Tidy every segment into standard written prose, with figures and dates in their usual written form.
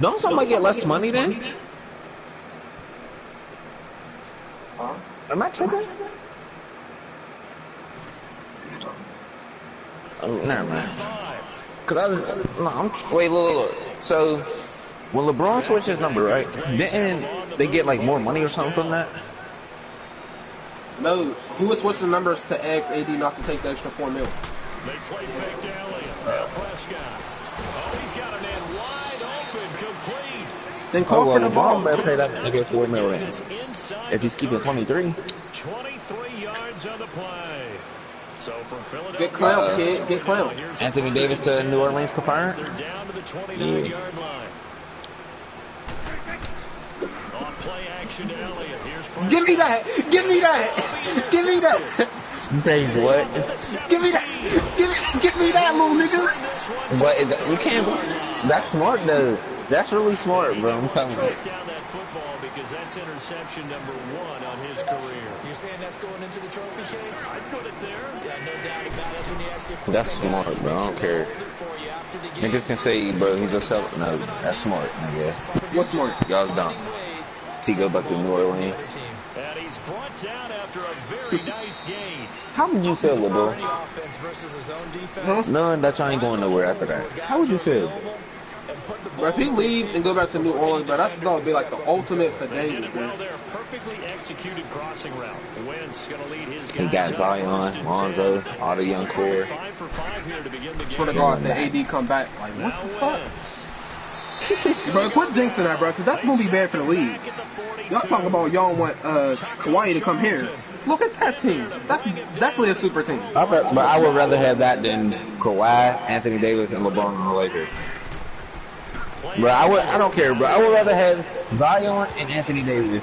Don't somebody get less money then? Am I tripping? Never mind. Wait, look. So, when LeBron switched his number, right? Didn't they get like more money or something from that? No, he was switching numbers to ask AD not to take the extra $4 million. They play fake to Elliott. Now Prescott. Oh, he's got an end wide open, complete. Then call for the ball. Better pay that nigga $4 million. If he's keeping 23. 23 yards on the play. So from Philadelphia, Get clowned, kid. Get clowned. Anthony Davis to New Orleans confirmed. They're down to the 29-yard line. On play action to Elliott. Here's Prescott. Give me that. Give me that. Give me that. You saying what? Give me that. Give me that, little nigga. What is that? You can't. That's smart though. That's really smart, bro. I'm telling you. Down that football because that's interception number 1 on his career. You're saying that's going into the trophy case? I'd put it there. Yeah, no doubt about it. When you ask you That's smart, bro. I don't care. Niggas can say, bro, he's a self. No, that's smart, nigga. What's smart? Y'all's dumb. He go back to New Orleans. And he's brought down after a very nice gain. How would you feel, LeBron? None that y'all ain't going nowhere after that. How would you feel? Bro, if he leave and go back to New Orleans, bro, that would be like the ultimate for Davis, bro. Perfectly executed crossing route. Wentz going to lead his guys. He got Zion, Lonzo, all the young core. 5 for 5 here to begin the game. Swear to God, the AD come back. Like, what the fuck? Bro, quit jinxing that, bro, because that's going to be bad for the league. Y'all talking about y'all want Kawhi to come here. Look at that team. That's definitely a super team. But I would rather have that than Kawhi, Anthony Davis, and LeBron on the Lakers. Bro, I don't care, bro. I would rather have Zion and Anthony Davis.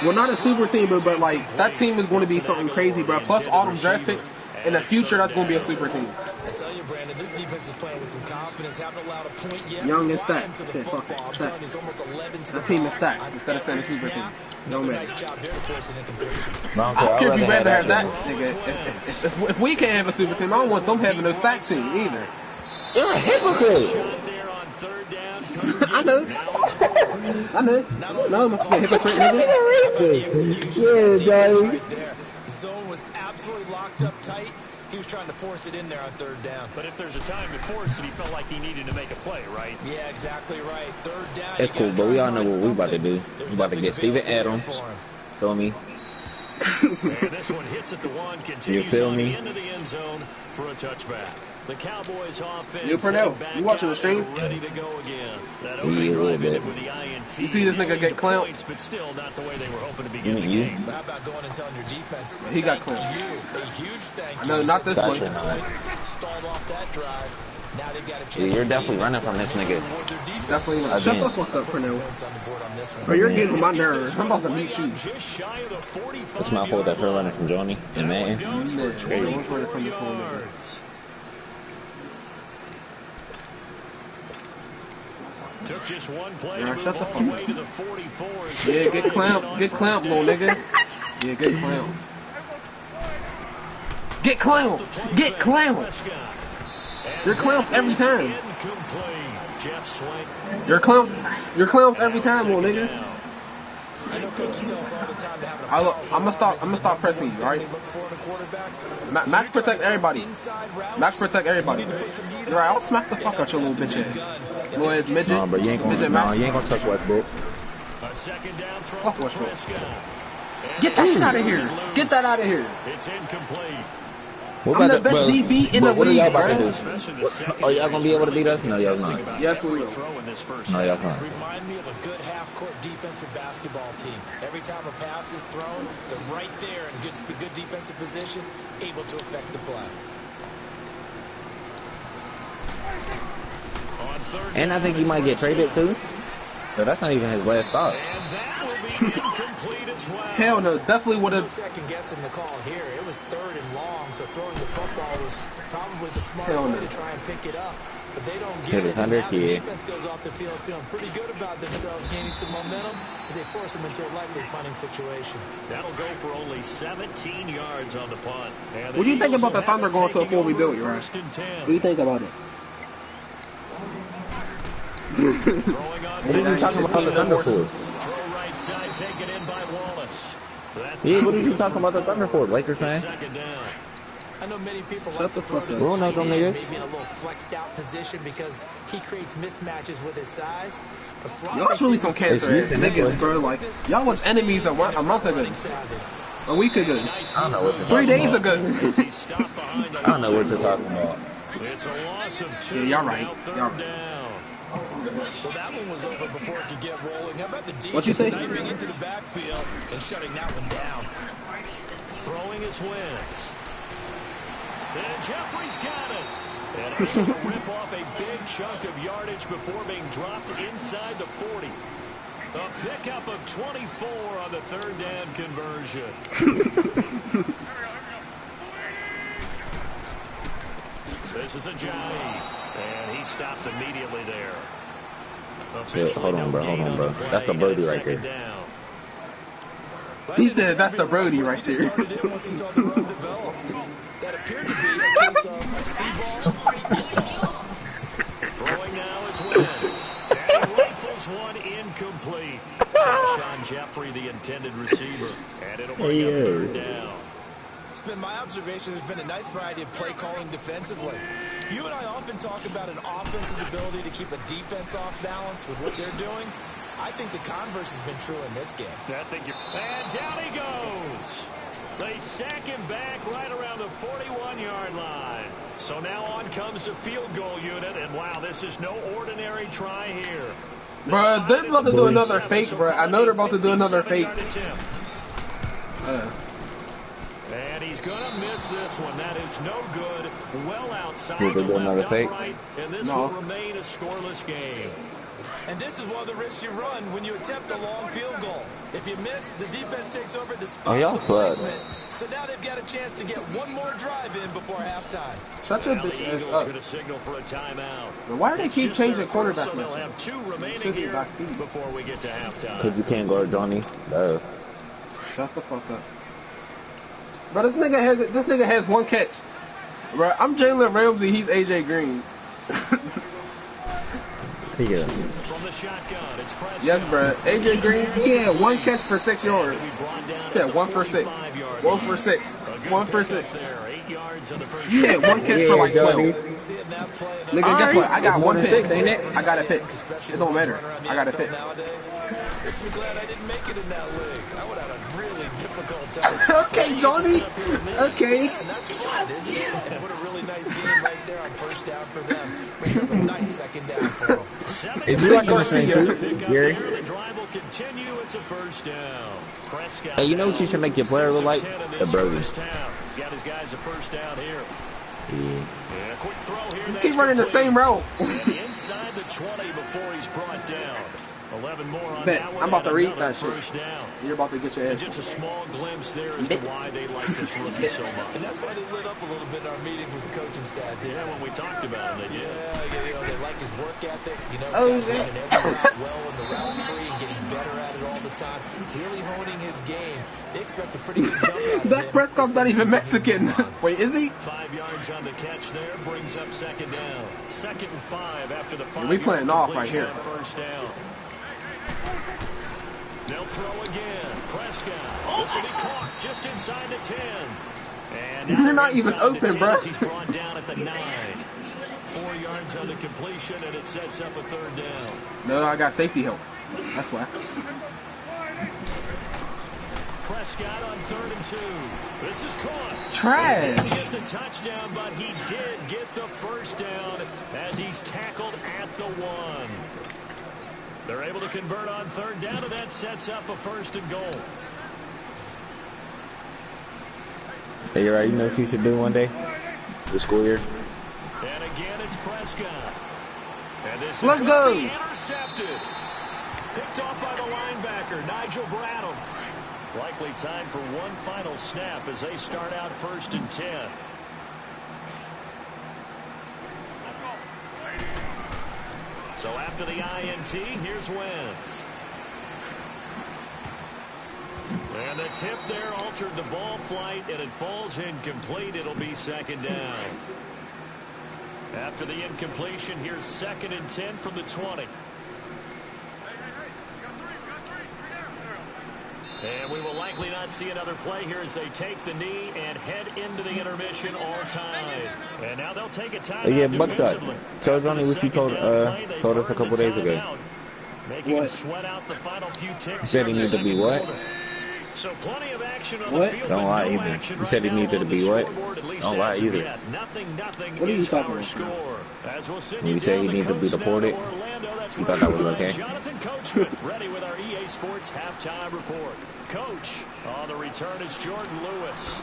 Well, not a super team, but like, that team is going to be something crazy, bro. Plus all them draft picks. In the future, that's going to be a super team. I tell you, Brandon, this defense is playing with some confidence. Haven't allowed a point yet. Young and stacked. Yeah, fuck it. Stacked. The team is stacked instead of saying a super team. No matter. Nice job there to force an incompletion. I don't care if you'd rather have that, nigga. If we can't have a super team, I don't want them having no stacked team either. You're a hypocrite. I know. I know. No, I'm not a hypocrite, nigga. Yeah, Joey. Zone was absolutely locked up tight. He was trying to force it in there on 3rd down. But if there's a time to force it, he felt like he needed to make a play, right? Yeah, exactly right. 3rd down. That's cool, but we all know what we about to do. We about to get Steven Adams. Feel me? And this one hits at the 1, continues on the end of the end zone for a touchback. The Cowboys offense. Yo, Purnell, you watching the stream? Ready to go again. That Yeah, a little bit. with the INT. You see this nigga get clamped? But still not the way they were hoping to begin the You? game. How about going and telling your defense? He got clamped. A huge thank you. I know, not this one. Stalled off that drive. Now they've got a chance. Yeah, you're definitely running from this nigga. Definitely not. Shut the fuck up, Purnell. Bro, Bro, you're getting on my nerves. I'm about to mute you. Just shy of the 45. It's my fault that you're running from Johnny and Madden. Goes for Yeah, 20 don't try to come this one. yards. Took just one play to Nah, move shut the all fuck the up. way to the 44. Yeah, get clamped. Get clamped, little nigga. Yeah, get clamped. Get clamped. Get clamped. You're clamped every time. You're clamped. You're clamped every time, little nigga. I know coaches tell us all the time to have I'm gonna stop pressing you, right? Max protect everybody. Max protect everybody. You're right. I'll smack the fuck out your little bitch ass. Little ass midget. Nah, but you ain't Midget gonna, Max. you ain't gonna touch Westbrook. Fuck Westbrook. Get that shit out of here. Get that out of here. It's incomplete. I'm the best DB in the what league, are y'all about bro. to do? Are y'all gonna be able to beat us? No, y'all not. Yes, we will. No, y'all not. Remind me of a good half-court defensive basketball team. Every time a pass is thrown, they're right there and gets the good defensive position, able to affect the play. And I think he might get traded too. So that's not even his last stop. Hell no, definitely would have. Second guessing the call here. It was 3rd and long, so throwing the football was probably the smart Hell way no. to try and pick it up. But they don't Hit get it it. 100, Now the yeah. defense goes off the field feeling pretty good about themselves, gaining some momentum as they force them into a likely punting situation. That'll go for only 17 yards on the punt. What do you think about the Thunder going to a full rebuild, right? What do you think about it? What are you talking about the Thunder for? Throw right side, taken in by Wallace. Yeah, what are you talking about the Thunder for? Lakers fan? Second down. I know many people like to throw to the We'll know tight them end, niggas. maybe in a little flexed out position because he creates mismatches with his size. But slot Y'all really some It's cancer youth and niggas, bro. Like, y'all was enemies a month ago. A week ago. I don't know what you're 3 talking days about. ago. I don't know what you're talking about. It's a loss of 2. Yeah, y'all right. Now third Y'all right. down. Well, that one was over before it could get rolling. How about the D What you say? diving into the backfield and shutting that one down? Throwing his Wentz. And Jeffrey's got it. And able to rip off a big chunk of yardage before being dropped inside the 40. A pickup of 24 on the third down conversion. This is a Johnny. And he stopped immediately there. Shit, hold on, bro. Hold on, bro. That's the birdie right there. Down. He said that's the Brody right there. That appeared to be a case of speedball. Throwing now is Wentz. And he rifles one incomplete. Alshon Jeffrey, the intended receiver. And it'll bring up third down. It's been my observation there's been a nice variety of play calling defensively. You and I often talk about an offense's ability to keep a defense off balance with what they're doing. I think the converse has been true in this game. And down he goes. They sack him back right around the 41-yard line. So now on comes the field goal unit, and wow, this is no ordinary try here. Bro, they're about to do another fake, bro. I know they're about to do another fake. And he's going to miss this one. That is no good. Well outside Did the they do another left fake? upright, and this No. will remain a scoreless game. And this is one of the risks you run when you attempt a long field goal. If you miss, the defense takes over despite y'all the flood. placement. So now they've got a chance to get one more drive in before halftime. Shut your Now the bitch Eagles ass up. going to signal for a timeout. But why do they keep It's just changing their first, quarterbacks? so they'll like have 2 Should remaining be here back speed. before we get to halftime. Because you can't guard Johnny. No. Shut the fuck up. Bro, this nigga has one catch. Bro, I'm Jalen Ramsey, he's AJ Green. Yeah. From the shotgun, it's Prescott. Yes, bro. AJ Green, he had one catch for 6 yards. He said 1 for 6. 1 for 6. 1 for 6. There, 8 yards on the first. He had one catch for like 12. Seeing that play, Nigga, guess what? I got It's one 1 and pick. 6, ain't it? I got a pick. It don't matter. I got a pick. Nowadays, makes me glad I didn't make it in that league. I would have had a really difficult time. Okay, Johnny. Okay. And that's fun, isn't it? And what a really nice game right there on first down for them. Brings up a nice second down for them. Is you like Garcia too, Gary? The drive will continue. It's a first down. Prescott. Hey, you know what you should make your player look like? A Brody. He's got his guys a first down here. Yeah. And a quick throw here. You keep running the same route. And inside the 20 before he's brought down. 11 more on Bet, that one. I'm about to and read another that shit. first down. You're about to get your And ass. just a small glimpse there as to why they like this rookie so much. And that's why they lit up a little bit in our meetings with the coaching staff. Yeah, when we talked about him, they did. They like his work ethic. You know, Oh, he's running every route well in the route tree and getting better at it all the time. Really honing his game. They expect a pretty good jump out of That him. Prescott's not even Mexican. Wait, is he? 5 yards on the catch there brings up second down. 2nd and 5 after the 5. We playing off right here. First down. They'll throw again. Prescott. This will be caught just inside the 10. And now You're not even inside the open, 10 bro. as He's brought down at the 9. 4 yards on the completion, and it sets up a third down. No, I got safety help. That's why. Prescott on 3rd and 2. This is caught. Trash. He didn't get the touchdown, but he did get the first down as he's tackled at the 1. They're able to convert on 3rd down, and that sets up a 1st and goal. Hey, you right? You know what you should do one day? This school year? And again, it's Prescott. And this Let's is go. Intercepted. Picked off by the linebacker, Nigel Bradham. Likely time for one final snap as they start out 1st and 10. So after the INT, here's Wentz. And the tip there altered the ball flight, and it falls incomplete. It'll be 2nd down. After the incompletion, here's 2nd and 10 from the 20. And we will likely not see another play here as they take the knee and head into the intermission all time. And now they'll take a time. Yeah, Buckshot. Tell Johnny what you told us a couple days ago. Making him sweat out the final few ticks. He said he needed to be what? So plenty of action on What? the field. Don't lie either. You said he needed to be what? Don't lie either. Nothing What are you is talking our about? score. As we'll send When you say he needed to be deported, you thought that was okay? Jonathan Coachman ready with our EA Sports halftime report. Coach, on the return, it's Jordan Lewis.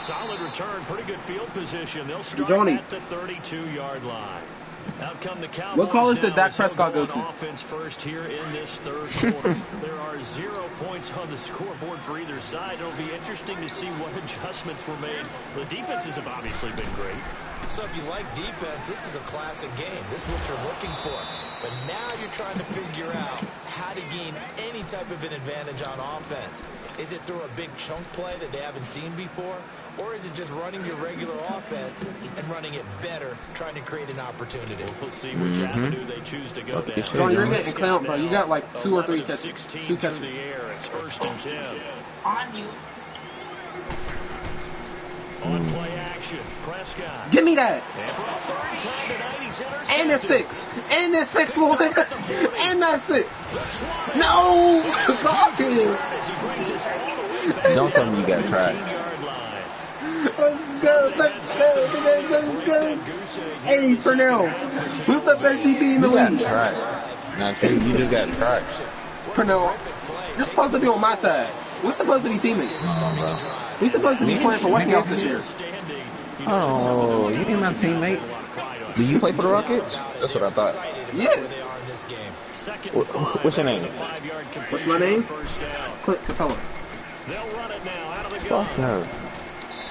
Solid return, pretty good field position. They'll start at the 32-yard line. Out come the Cowboys. What college did now Dak as they'll Prescott go on to? Offense first here in this third quarter. There are 0 points on the scoreboard for either side. It'll be interesting to see what adjustments were made. The defenses have obviously been great. So if you like defense, this is a classic game. This is what you're looking for. But now you're trying to figure out how to gain any type of an advantage on offense. Is it through a big chunk play that they haven't seen before? Or is it just running your regular offense and running it better, trying to create an opportunity? We'll see which avenue they choose to go down. John, you're getting clowned, bro. You got like 2 or 3 catches. 16 2 through catches. the air. It's 1st and 10. On you. On play action, Prescott. Give me that. And for a third time tonight, he's intercepted. And it's 6. And it's 6, little nigga. And that's 6. No! God damn. As he brings us all the way back Don't tell me you to got the tried. 18-yard line. Let's go. Let's go. Hey, Purnell. Who's the best DB in the You got league? tried. Now, see, you just got tried. Purnell. You're supposed to be on my side. We're supposed to be teammates. We're supposed to be playing for Westinghouse this year. Oh, you ain't my teammate. Do you play for the Rockets? That's what I thought. Yeah. What's your name? What's my name? Clint Capella. They'll run it now out of the Fuck gun. no.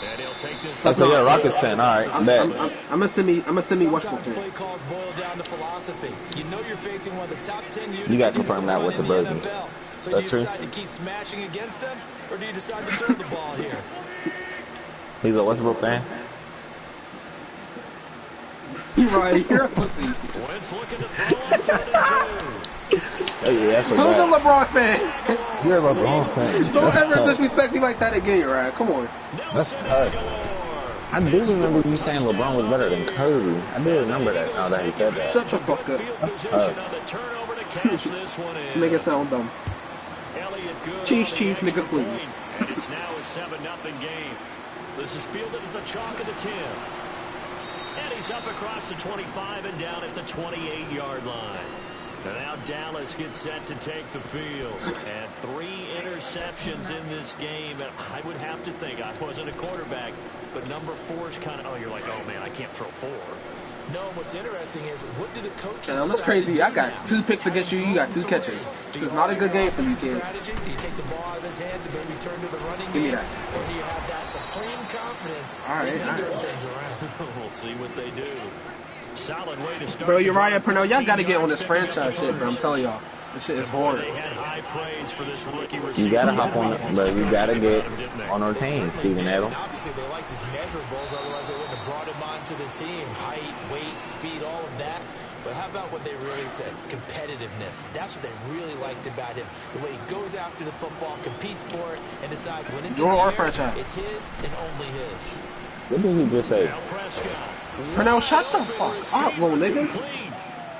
And he'll take this. Oh, so you're a Rockets fan. All right, bet. I'm a semi Westbrook Sometimes play fan. calls boil down to philosophy. You know you're facing one of the top 10 units. You got against confirmed the that run with the in Burgers. NFL. So That's do true. you decide to keep smashing against them, or do you decide to throw the ball here? He's a Westbrook fan. Right, you're a pussy. Wentz looking to throw on 32. Oh yeah, that's a Who's a bad. LeBron fan? You're a LeBron fan. Don't That's ever tough. disrespect me like that again, right? Come on. That's tough. I do remember you saying LeBron was better than Curry. I do remember that now that he said that. Shut your fuck up. Field position on the turnover to catch this one in. Make it sound dumb. Elliott good Cheese, on the cheese, extra nigga, please. point. And it's now a 7-0 game. This is fielded at the chalk of the 10. And he's up across the 25 and down at the 28-yard line. And now Dallas gets set to take the field. And 3 interceptions in this game. And I would have to think, I wasn't a quarterback, but number 4 is kind of, you're like, oh man, I can't throw 4. No, what's interesting is, what do the coaches Damn, that's crazy. I got 2 picks against you. You got 2 catches. This is not a good game for you, kid. Strategy? Do you take the ball out of his hands and maybe turn to the running Give me game? that. Or do you have that supreme confidence All right, that you can all turn right. things around? We'll see what they do. Solid way to start. Bro, the Uriah drive. Purnell, y'all got to get on this 15 yards franchise shit, bro. I'm telling y'all. This shit is hard. They had high praise for this rookie receiver. You gotta hop on it, but you gotta get on our team, Steven Adam. And obviously, they liked his measurables, otherwise they wouldn't have brought him onto the team. Height, weight, speed, all of that. But how about what they really said? Competitiveness. That's what they really liked about him. The way he goes after the football, competes for it, and decides when it's Your in the or air, franchise? it's his and only his. What did he just say? Now Prescott. Purnell, shut the fuck up, little nigga. Clean.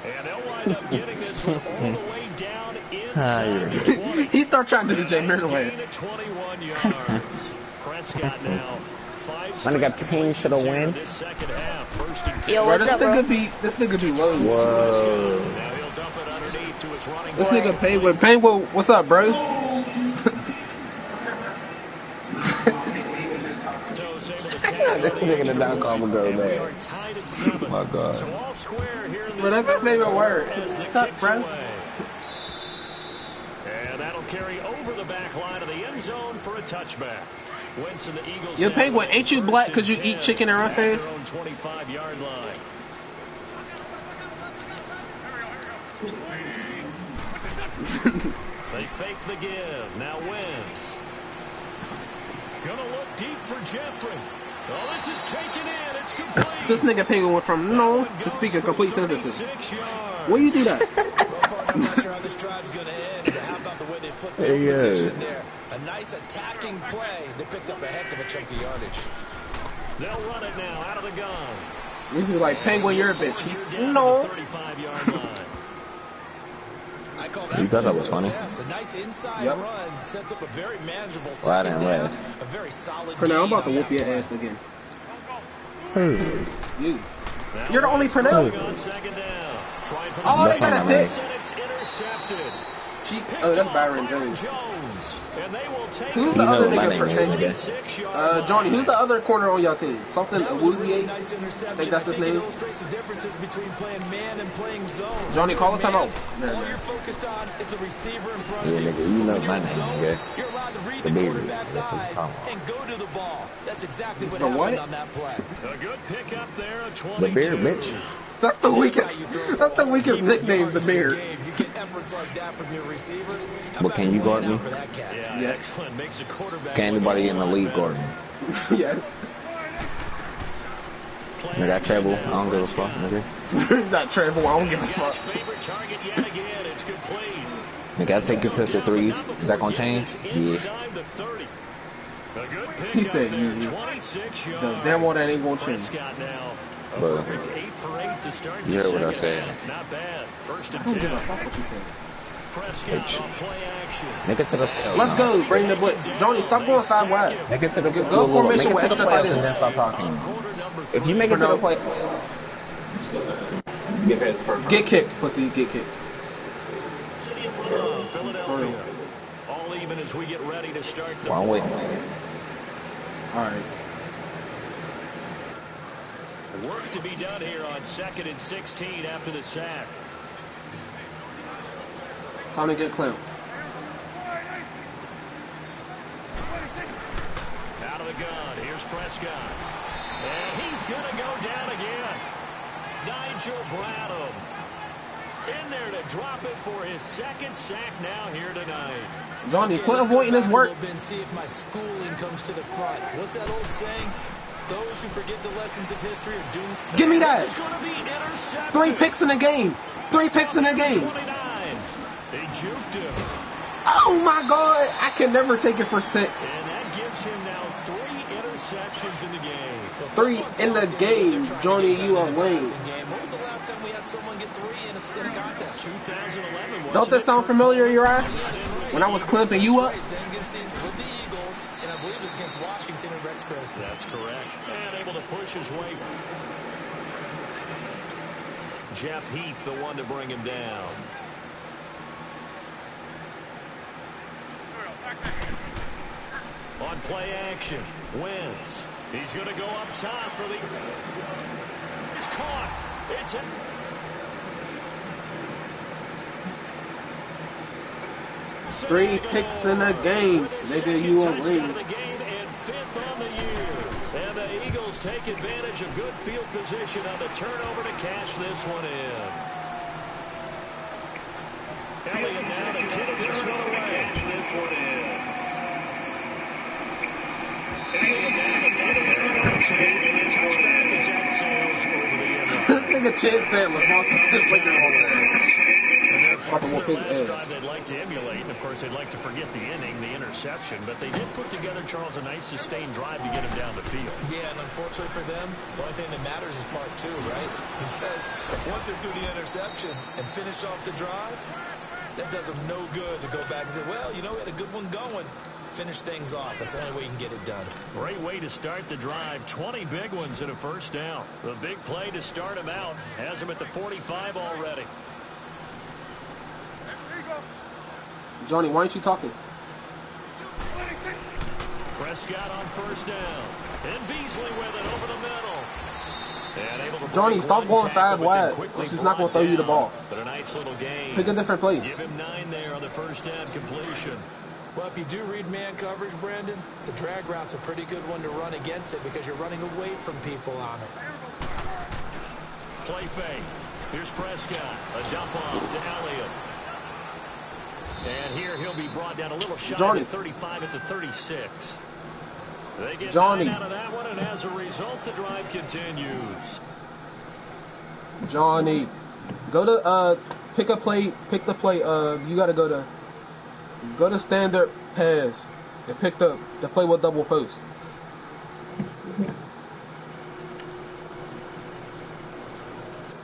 And they'll wind up getting this one all the way down inside the 20. He start trying to do Jay Nice Miller. gain of 21 yards. Prescott now 5 Man, I got pain for the win. This second half, 1st and 10. Yo, Bro, what's this up, bro? nigga be low. Whoa. Now he'll dump it underneath to his running This back. nigga Painwood, what's up, bro? Toes able to tag This on the nigga extra the down call point, will go and we back. are tied at 7. My God. So all square here in Bro, this that's his favorite word. as the What's up, kicks bro? away. And that'll carry over the back line of the end zone for a touchback. Wentz and the Eagles. Yo, now Penguin, with ain't you 1st black and 'cause you 10 eat chicken and run at fast? their own 25-yard line. They fake the give. Now Wentz. Gonna look deep for Jeffrey. Oh, this is taken in. It's complete. This nigga Penguin went from no to speaking complete sentences. 36 yards. Where you do that? I'm not sure how this drive's going to end, but how about the way they flipped the position there? A nice attacking play. They picked up a heck of a chunk of yardage. They'll run it now out of the gun. Usually like, Penguin, you're a bitch. He's no. 35-yard line. I call that you thought that was funny? A nice inside run sets up a very manageable second down. A very solid Pernell, I'm about to whoop your ass again. You. You're the only Pernell. Oh, they got a pick. Oh, that's Byron Jones. Who's the other nigga for change? Johnny, who's the other corner on your team? Something Awuzie? I think that's his name. Johnny, call a timeout. All you're focused on is the receiver in front of you. Nigga, you know my name, nigga. You're allowed to read the quarterback's eyes and go to the ball. That's exactly what happened on that play. A good pick up there, 22. The Beard, bitch. That's the weakest nickname, the Beard. You get efforts like that from your receivers. But can you guard me? Yeah, yes. Excellent. Makes a quarterback. Can anybody in the league guard me? Yes. Nigga, I travel. I don't give a fuck, nigga. Not travel. I don't give a fuck. Favorite target yet again. It's complete. Nigga, I take contested threes. Is that gonna change? Yeah. He said, damn well that ain't gonna change. But you heard what I said. Not bad. First and 10. I don't give a 10. fuck what you said. Prescott on play action. Nigga to the Let's go. Bring the blitz. Johnny, stop going 5 wide. Nigga to the go formation with extra tight and then stop talking. If you make it to the play, get kicked, pussy. Get kicked. Philadelphia. All even as we get ready to start the wrong way. All right. Work to be done here on 2nd and 16 after the sack. Time to get clamped. Out of the gun. Here's Prescott. And he's going to go down again. Nigel Bradham in there to drop it for his second sack now here tonight. Johnny, quit avoiding his work. See if my schooling comes to the front. What's that old saying? Those who forget the lessons of history are doomed. Give me that. 3 picks in the game. 3 picks in the game. 29. They juked him. Oh my God! I can never take it for 6. And that gives him now 3 interceptions in the game. 3 in the game, Johnny. You are lame. When was the last time we had someone get 3 in a contest? 2011. Don't that sound familiar, Uriah? When I was clamping you up. With the Eagles, and I believe it was against Washington and Rex Preston. That's correct. And able to push his way. Jeff Heath, the one to bring him down. On play action, Wentz. He's going to go up top for the. It's caught. It's it. Three picks in a game. Nigga, you a lame. And the Eagles take advantage of good field position on the turnover to cash this one in. Elliott now to kick this one away. This nigga Chad said Lamar took his liquor on his drive they'd like to emulate, and of course they'd like to forget the inning, the interception, but they did put together, Charles, a nice sustained drive to get him down the field. Yeah, and unfortunately for them, the only thing that matters is part 2, right? Because once they threw the interception and finished off the drive, that does them no good to go back and say, well, you know, we had a good one going. Finish things off. That's the only way you can get it done. Great way to start the drive. 20 big ones and a first down. The big play to start him out. Has him at the 45 already. Johnny, why aren't you talking? Prescott on first down. And Beasley with it over the middle. And able to Johnny, stop going 5 wide. It's just not going to throw you the ball. But a nice little game. Pick a different play. Give him 9 there on the first down completion. Well, if you do read man coverage, Brandon, the drag route's a pretty good one to run against it because you're running away from people on it. Play fake. Here's Prescott. A dump off to Elliott. And here he'll be brought down a little shy Johnny. at 35 at the 36. They get Johnny. 9 out of that one, and as a result, the drive continues. Johnny, go to pick the play. You gotta go to standard pass and pick the play with double post.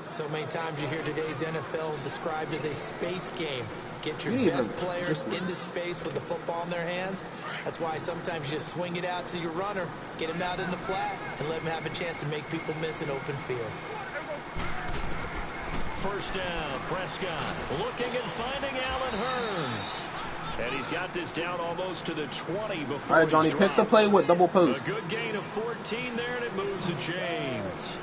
So many times you hear today's NFL described as a space game. Get your You best even- players into space with the football in their hands. That's why sometimes you just swing it out to your runner, get him out in the flat, and let him have a chance to make people miss an open field. First down, Prescott looking and finding Allen Hurns. And he's got this down almost to the 20 before All right, Johnny, he's pick the dropped. play with double A post. good gain of 14 there, and it moves to James.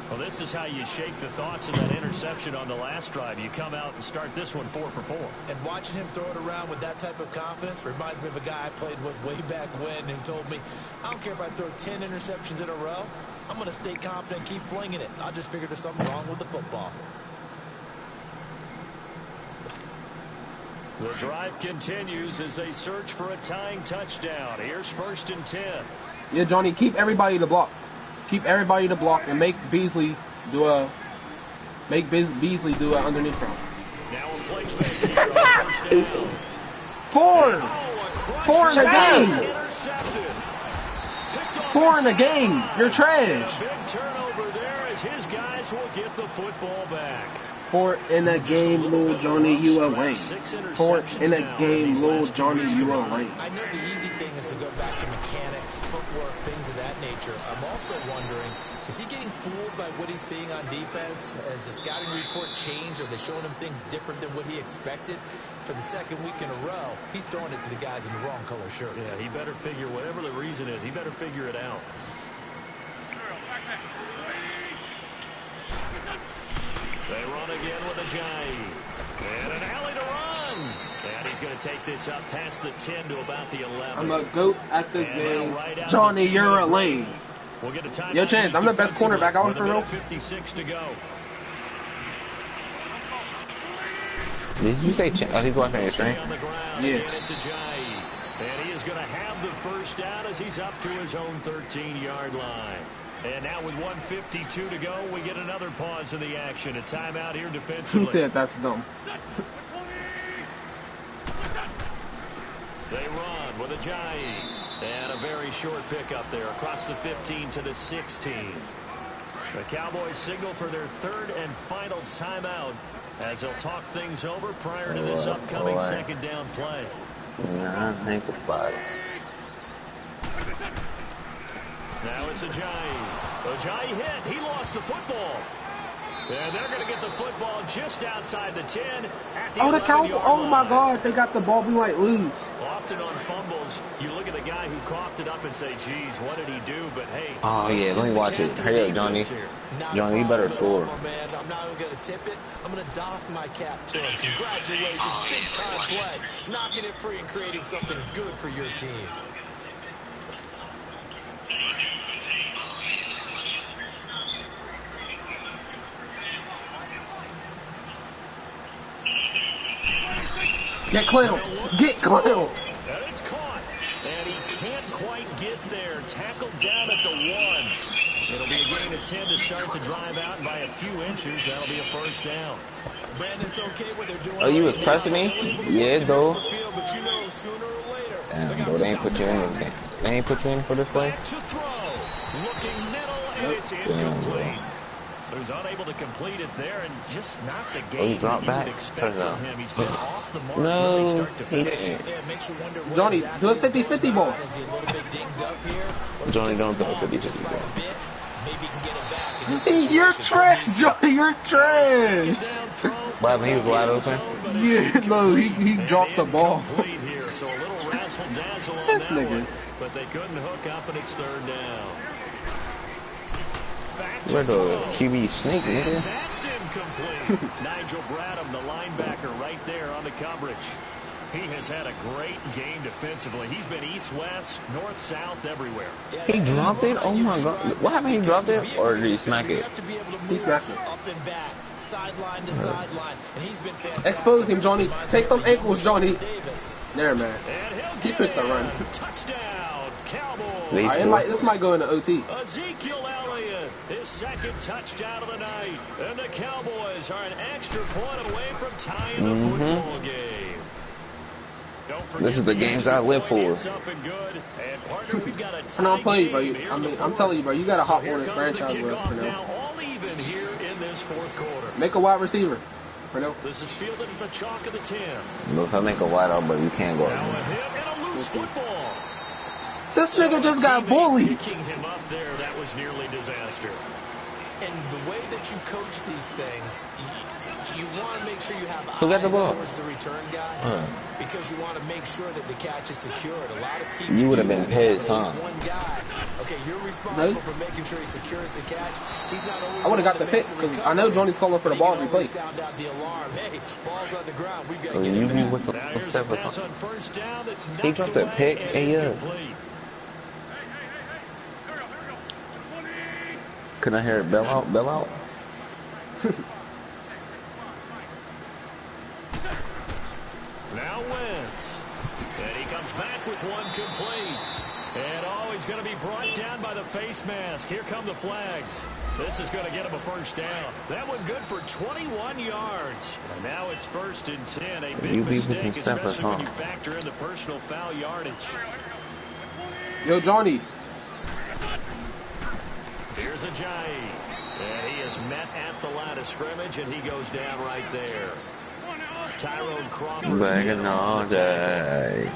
Well, this is how you shake the thoughts of that interception on the last drive. You come out and start this one 4 for 4. And watching him throw it around with that type of confidence reminds me of a guy I played with way back when who told me, I don't care if I throw 10 interceptions in a row. I'm going to stay confident and keep flinging it. I just figured there's something wrong with the football. The drive continues as they search for a tying touchdown. Here's 1st and 10. Yeah, Johnny, keep everybody to block. Keep everybody to block and make Beasley do a underneath route. Now a play fake here on 1st down. 4 Oh, a in the crushing game. intercepted. Picked off 4 in the his game. You're A trash. big turnover there as his guys will get the football back. 4 in the game, little Johnny, you a lame. 4 in the game, little Johnny, you a lame. I know the easy thing is to go back to mechanics, footwork, things of that nature. I'm also wondering, is he getting fooled by what he's seeing on defense? Has the scouting report changed? Are they showing him things different than what he expected? For the second week in a row, he's throwing it to the guys in the wrong color shirts. Yeah, he better figure, whatever the reason is, he better figure it out. They run again with Ajayi. And an alley to run. And he's going to take this up past the 10 to about the 11. I'm a goat at the And game. now right out Johnny, of the you're a 2-minute lame. break. We'll get a timeout Yo, Chance, I'm the best cornerback out with for a real. minute 56 to go. Did you say he's watching your Stay stream? on the ground. Yeah. Again, it's Ajayi. And he is going to have the first down as he's up to his own 13-yard line. And now with 1:52 to go, we get another pause in the action. A timeout here defensively. He said that's dumb. They run with Ajayi. And a very short pickup there across the 15 to the 16. The Cowboys signal for their third and final timeout as they'll talk things over prior to this upcoming second down play. Nah, I think it's 5. Now it's Ajayi. Ajayi hit. He lost the football. And they're going to get the football just outside the 10. At the Oh, the Cowboys. 11-yard Oh, my line. God. They got the ball. We might lose. Often on fumbles, you look at the guy who coughed it up and say, geez, what did he do? But, hey. Oh, yeah, let me watch it. Hurry up, Johnny. Johnny, you better score. Man, I'm not even going to tip it. I'm going to doff my cap to him. Congratulations. Big-time play. Knocking it free and creating something good for your team. Get clowned. Get clowned. And it's caught. And he can't quite get there. Tackled down at the 1. It'll be a gain of 10 to start the drive out, and by a few inches, that'll be a first down. Brandon, it's okay what they're doing. Oh, you was right pressing now. me? Still able to Yeah, get though. the field, but you know, sooner or later, they're Damn, gonna bro, they ain't stop put you in driving. this game. They ain't put you in for this play? Back to throw. Looking middle, and it's Damn, incomplete. So he's unable to complete it there, and just not the Oh, game he dropped that you back? would expect Touchdown. from him. He's been off the mark No, really start to he finish. didn't. Yeah, it makes you wonder what Johnny, exactly do a is going 50-50 ball. on. Is he a little bit dinged up here? Or is it Johnny, just don't throw a off 50-50 just by ball. a bit? Maybe he can get it back. in this See, you're situation. trash, Johnny. You're trash. Down throw. What happened? He was wide open? Yeah, no, he dropped the ball. Incomplete here, so a little razzle-dazzle on This that nigga. one, but they couldn't hook up, and it's third down. Back to Where the throw. QB sneak, nigga? That's incomplete. Nigel Bradham, the linebacker, right there on the coverage. He has had a great game defensively. He's been east-west, north-south, everywhere. He dropped it? Oh, my God. What happened? He dropped it? Or did he smack You it? have to be able to He move smacked it. up and back, sideline to sideline, and he's been fantastic. Expose him, Johnny. Take them ankles, Johnny. Davis. There, man. And he'll He get picked the in. run. Touchdown, Cowboys. They- All right, this might go into OT. Ezekiel Elliott His second touchdown of the night. And the Cowboys are an extra point away from tying the football game. This is the games I live for. And I'm playing you, bro. I'm telling you, bro. You got a hot Hornets franchise with us, Pernell. Make a wide receiver, Pernell. This is fielded at the chalk of the 10. Look, if I make a wide out, but you can't go. Now a hit and a loose football. This nigga just got bullied. Picking him up there, that was nearly disaster. And the way that you coach these things, you want to make sure you have Who got the eyes ball? towards the return guy because you want to make sure that the catch is secured. A lot of teams You would have do been that. pissed, There's huh? one guy. Okay, you're responsible for making sure he secures the catch. He's not always I would have got the pick because I know Johnny's calling for the ball to be played. Sound out the alarm. Hey, ball's on the ground. We've got So to you get be it with the Now here's a pass on first down that's He dropped a pick. Hey, yeah. Can I hear it bell out? Bell out? Now Wentz. And he comes back with one complete. And he's going to be brought down by the face mask. Here come the flags. This is going to get him a first down. That one good for 21 yards. And now it's 1st and 10. A big mistake, especially when you factor in the personal foul yardage. Yo, Johnny. Here's Ajayi. And he is met at the line of scrimmage, and he goes down right there. Tyrone Crawford. Begging all day.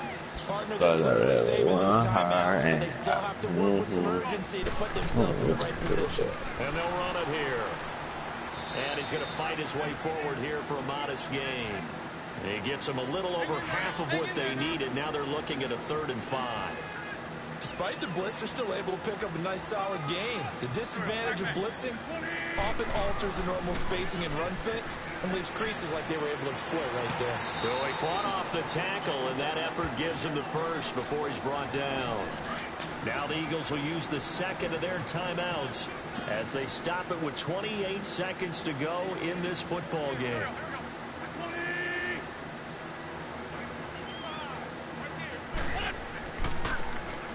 But I really want her. And they still have to work with some urgency to put themselves in the right position. And they'll run it here. And he's going to fight his way forward here for a modest gain. He gets them a little over half of what they needed. Now they're looking at a 3rd and 5. Despite the blitz, they're still able to pick up a nice solid gain. The disadvantage of blitzing often alters the normal spacing and run fits and leaves creases like they were able to exploit right there. So he fought off the tackle, and that effort gives him the first before he's brought down. Now the Eagles will use the second of their timeouts as they stop it with 28 seconds to go in this football game.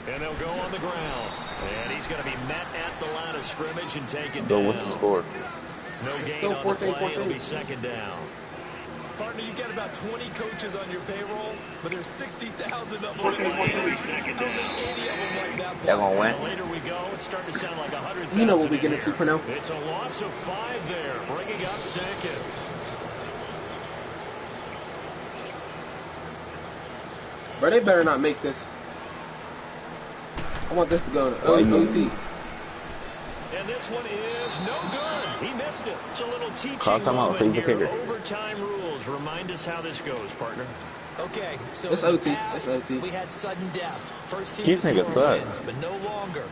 And they'll go on the ground. And he's going to be met at the line of scrimmage and taken down. What's the score? No gain still on the play. 14-14. It'll be 2nd down. Partner, you've got about 20 coaches on your payroll, but there's 60,000 of them. They're gonna win. The later we go, it's starting to sound like 100,000. You know what we get into, Pernell. It's a loss of 5 there, bringing up 2nd. Bro, they better not make this. I want this to go to OT. And this one is no good. He missed it. It's a little teaching Call timeout, moment take the here. kicker. Overtime rules. Remind us how this goes, partner. Okay, so It's in the OT. past, It's OT. we had sudden death. First team You to think it's score that? wins, but no longer.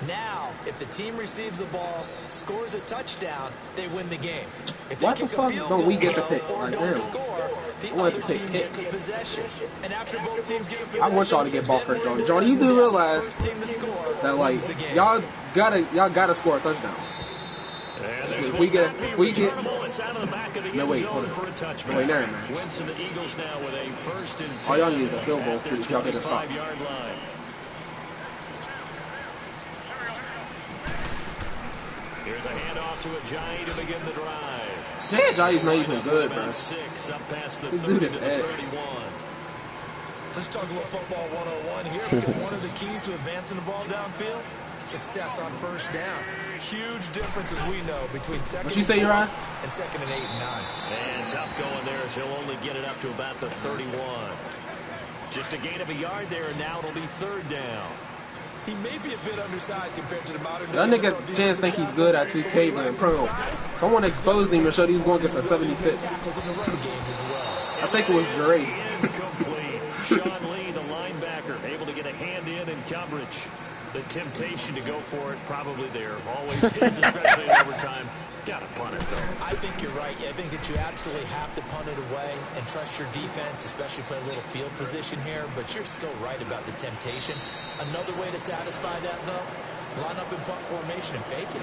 Now, if the team receives the ball, scores a touchdown, they win the game. If they Why the kick a fuck field don't we goal, get the pick? or Like, don't damn. score, the I want other the pick team kick. gets a possession. And after both teams get a possession, I want y'all to get ball first, Johnny. Johnny, you then do realize first team to score that, like, wins the game. y'all gotta score a touchdown. And this If will we get- not be if we get- returnable. It's out of the back of the No, end wait, zone hold on. for a touchback. Wait, never mind. Wentz and the Eagles now with a 1st and 10. All y'all need is a field goal at their if y'all get a stop. 25-yard line. Here's a handoff to Ajayi to begin the drive. Jay Ajayi's not even good, bro. About 6 up past the This 30 dude to is the ass. 31. Let's talk a little football 101 here because one of the keys to advancing the ball downfield, success on first down. Huge difference, as we know, between second What you say, Uriah? and second and 8 and 9. And tough going there as he'll only get it up to about the 31. Just a gain of a yard there, and now it'll be 3rd down. He may be a bit undersized compared to the modern That nigga Chance think he's good at 2K, but in Pro. Someone exposed him and showed he was going against a 76. tackles in the run game as well. I think it was Dre. Incomplete. Sean Lee, the linebacker, able to get a hand in coverage. The temptation to go for it probably there. Always is, especially in overtime. Got to punt it, though. I think you're right. I think that you absolutely have to punt it away and trust your defense, especially play a little field position here. But you're so right about the temptation. Another way to satisfy that, though, line up in punt formation and fake it.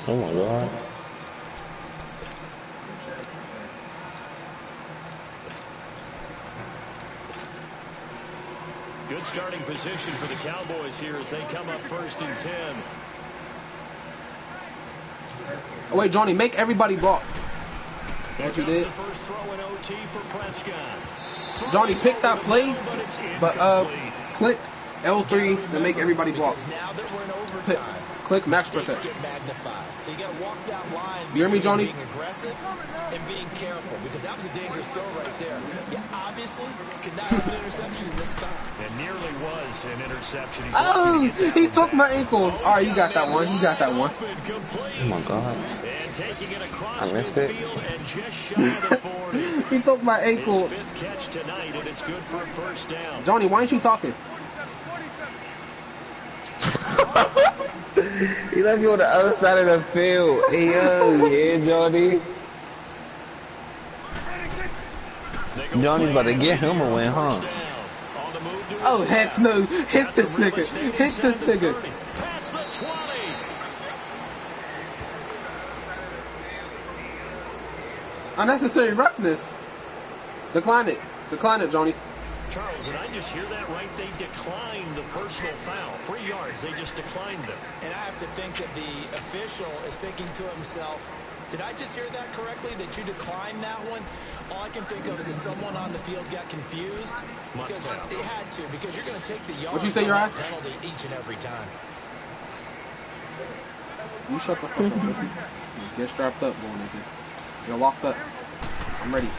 Oh my God. Good starting position for the Cowboys here as they come up 1st and 10. Oh, wait, Johnny, make everybody block. What you did? The first throw in OT for Prescott. Johnny, pick that play, but click L3 to make everybody block. Now that we're in overtime, click max mistakes protect. get magnified. So you got to walk that line. You hear me, Johnny? Being aggressive and being careful, because that was a dangerous throw right there. You obviously could not have an interception in this spot. It nearly was an interception. Oh, he took my ankles. All right, you got that one. You got that one. Oh my God. And taking it across I missed it. and just shy of the 40. He took my His ankles. 5th catch tonight, and it's good for a first down. Johnny, why ain't you talking? He left you on the other side of the field. Hey, yo, yeah, Johnny. Johnny's about to get him a win, huh? Oh, heck no. Hit this nigga. Hit this nigga. Past the 20. Unnecessary roughness. Decline it. Decline it, Johnny. Charles, did I just hear that right? They declined the personal foul. 3 yards. They just declined them. And I have to think that the official is thinking to himself, did I just hear that correctly, that you declined that one? All I can think of is that someone on the field got confused. Because they had to, because you're going to take the yard. What'd you say, Uriah? Penalty each and every time. You shut the fuck up, listen. Get strapped up, boy, nigga. You're locked up. I'm ready.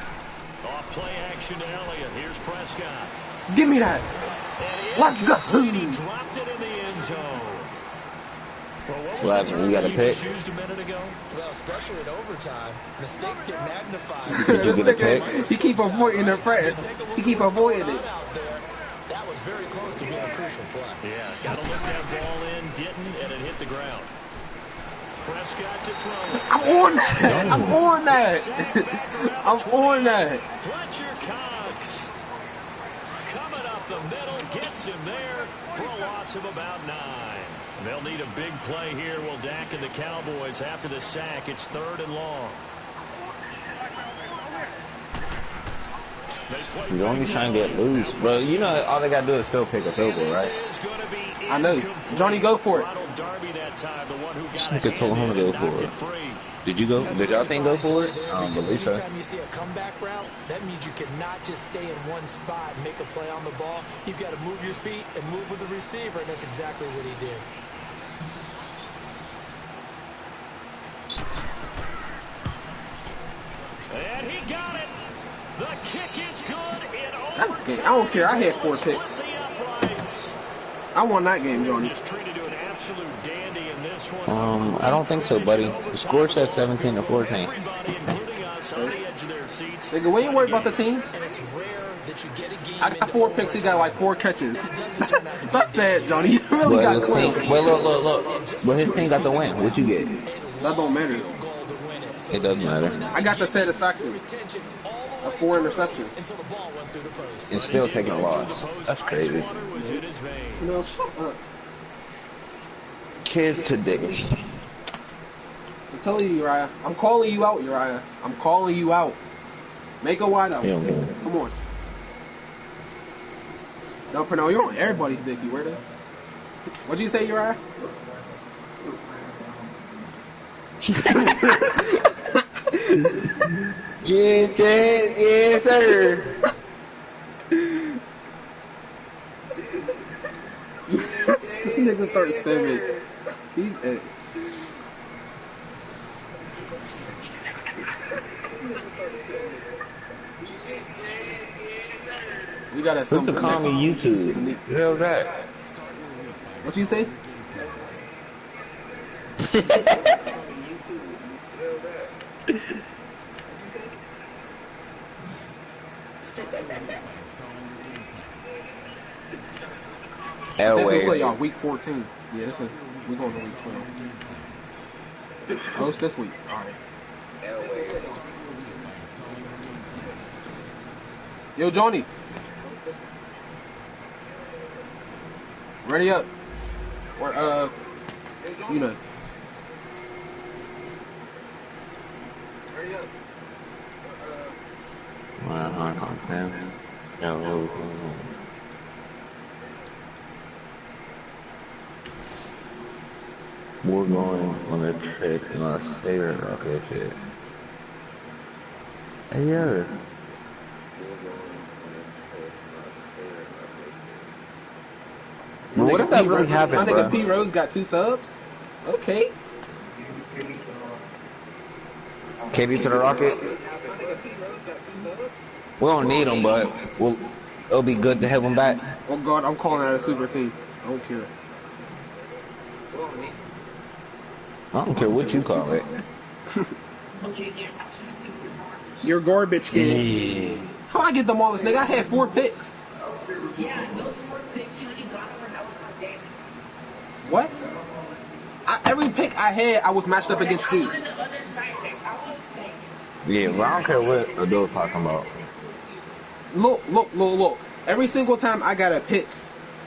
Off play action to Elliott. Here's Prescott. Give me that. Let's go. He dropped it in the end zone. Well, what was What happened? You got a pick? used a minute ago? Well, especially in overtime, mistakes get magnified. Did you get a pick? He keep avoiding the press. He keep avoiding it. That was very close to being a crucial play. Yeah, got to look that ball in, didn't, and it hit the ground. Prescott to throw it. I'm on that. I'm on that. I'm on that. Fletcher Cox coming up the middle, gets him there for a loss of about 9. They'll need a big play here. Will Dak and the Cowboys after the sack. It's 3rd and long. You're only trying to get loose, bro. You know all they gotta do is still pick a field goal, right? I know. Johnny, go for it. This nigga told him to go for it. Did you go? Did y'all think go for it? I don't believe so. Anytime you see a comeback route, that means you cannot just stay in one spot and make a play on the ball. You've got to move your feet and move with the receiver, and that's exactly what he did. And he got it. The kick is good. That's good. I don't care. I had 4 picks. I won that game, Johnny. I don't think so, buddy. The score said 17-14. Nigga, we ain't worried about the teams. I got 4 picks. He got like 4 catches. That's sad, Johnny. You really got clean. Well, look. Well, his team got the win. What'd you get? That don't matter. It doesn't matter. I got the satisfaction of 4 interceptions. And still taking a loss. That's crazy. No, shut up. Kids today. I'm telling you, Uriah. I'm calling you out, Uriah. I'm calling you out. Make a wide out. Come on. No, Pernell, you're on everybody's dick, you weirdo. What'd you say, Uriah? Yes, sir. This nigga started spamming. He's it. We got that. Put the call me YouTube. The hell's that? What you say? Elway. We play y'all week 14. Yeah, this is we going to week 12. Oh, it's this week. All right. Yo, Johnny. Ready up. Or you know. Ready up. We're going on a trip in our favorite rocket ship. Hey, yeah. What if that really happened, I bro? think P. Rose got 2 subs. Okay. KD to the Rocket. We don't need him, but it'll be good to have him back. Oh God, I'm calling out a super team. I don't care. I don't care what you call it. You're garbage, kid. Yeah. How I get them all this nigga? I had 4 picks. Yeah, those 4 picks you only got for that was day. What? Every pick I had, I was matched up against you. Yeah, but I don't care what Adult's talking about. Look. Every single time I got a pick,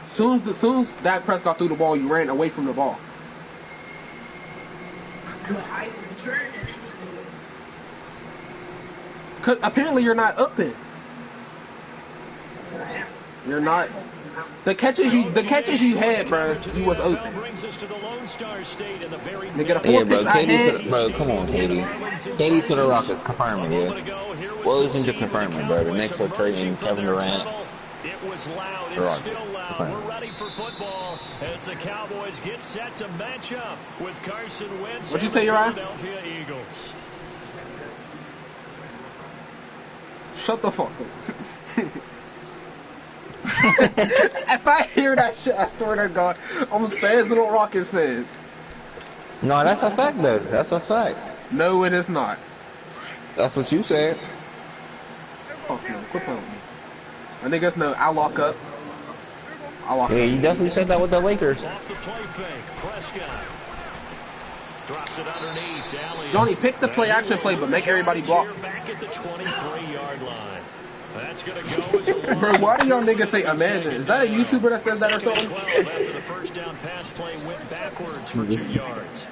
soon as Dak Prescott threw the ball, you ran away from the ball. I returned and then you threw it. Cause apparently you're not open. You're not. The catches you had, bro, you was open. They get a 4 picks I had. Bro, come on, KD. KD to the Rockets, confirm it, yeah. Well, isn't just confirming, bro. The Knicks are trading Kevin Durant. It was loud. It's still loud. We're ready for football as the Cowboys get set to match up with Carson Wentz. What'd you say, Uriah? Philadelphia Eagles. Shut the fuck up. If I hear that shit, I swear to God, I'm spazzing on Rockets fans. No, that's a fact, though. That's a fact. No, it is not. That's what you said. Fuck no, quit playing with me. My niggas know I lock up. Yeah, you definitely said that with the Lakers. Off the play fake, Prescott drops it underneath. Johnny, pick the play action play, but make everybody block. Back at the 23-yard line. That's gonna go as a Bro, why do y'all niggas say imagine? Is that a YouTuber that says that or something? After the first down pass play went backwards for 2 yards.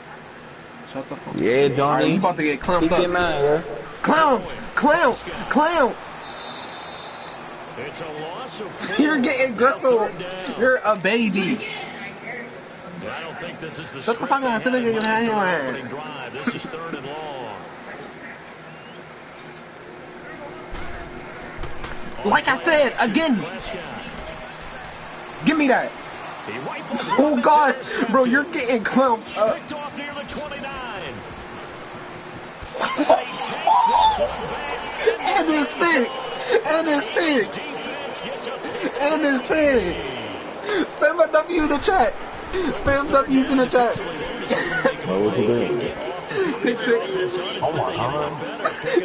Shut the fuck up. Yeah, Johnny. Alright, you about to get clowns up. Clowns. It's a loss of 4. You're getting gristled. You're a baby. I don't think this is the Shut the fuck up. drive. This is 3rd and long. Like I said, again. Give me that. Oh God, bro, you're getting clumped up. Picked off near the 29. And it's six. Spam a W in the chat. Spam W's in the chat. What was he doing? Pick 6. Oh my God.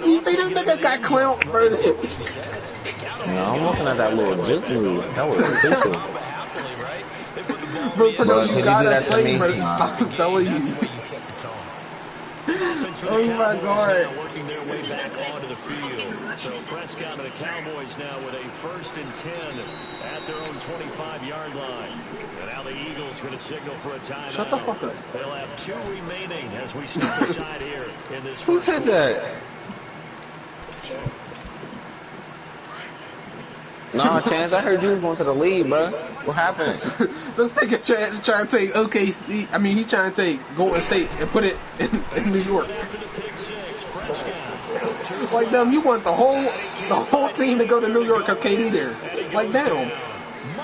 You see this nigga got clowned, bro. No, I'm looking at that little juke move. That was official. Bro, for Bro, you can you gotta do that to play, me? bro. Nah. I'm telling you. Oh my God. Working their way back onto the field. So Prescott and the Cowboys now with a 1st and 10 at their own 25-yard line. And now the Eagles going to signal for a timeout. Shut the fuck up. They'll have 2 remaining as we step aside here in this Who first said that? Nah, Chance, I heard you was going to the league, bro. What happened? This nigga trying to take OKC. I mean, he's trying to take Golden State and put it in New York. Like, damn, you want the whole team to go to New York because KD there. Like, damn.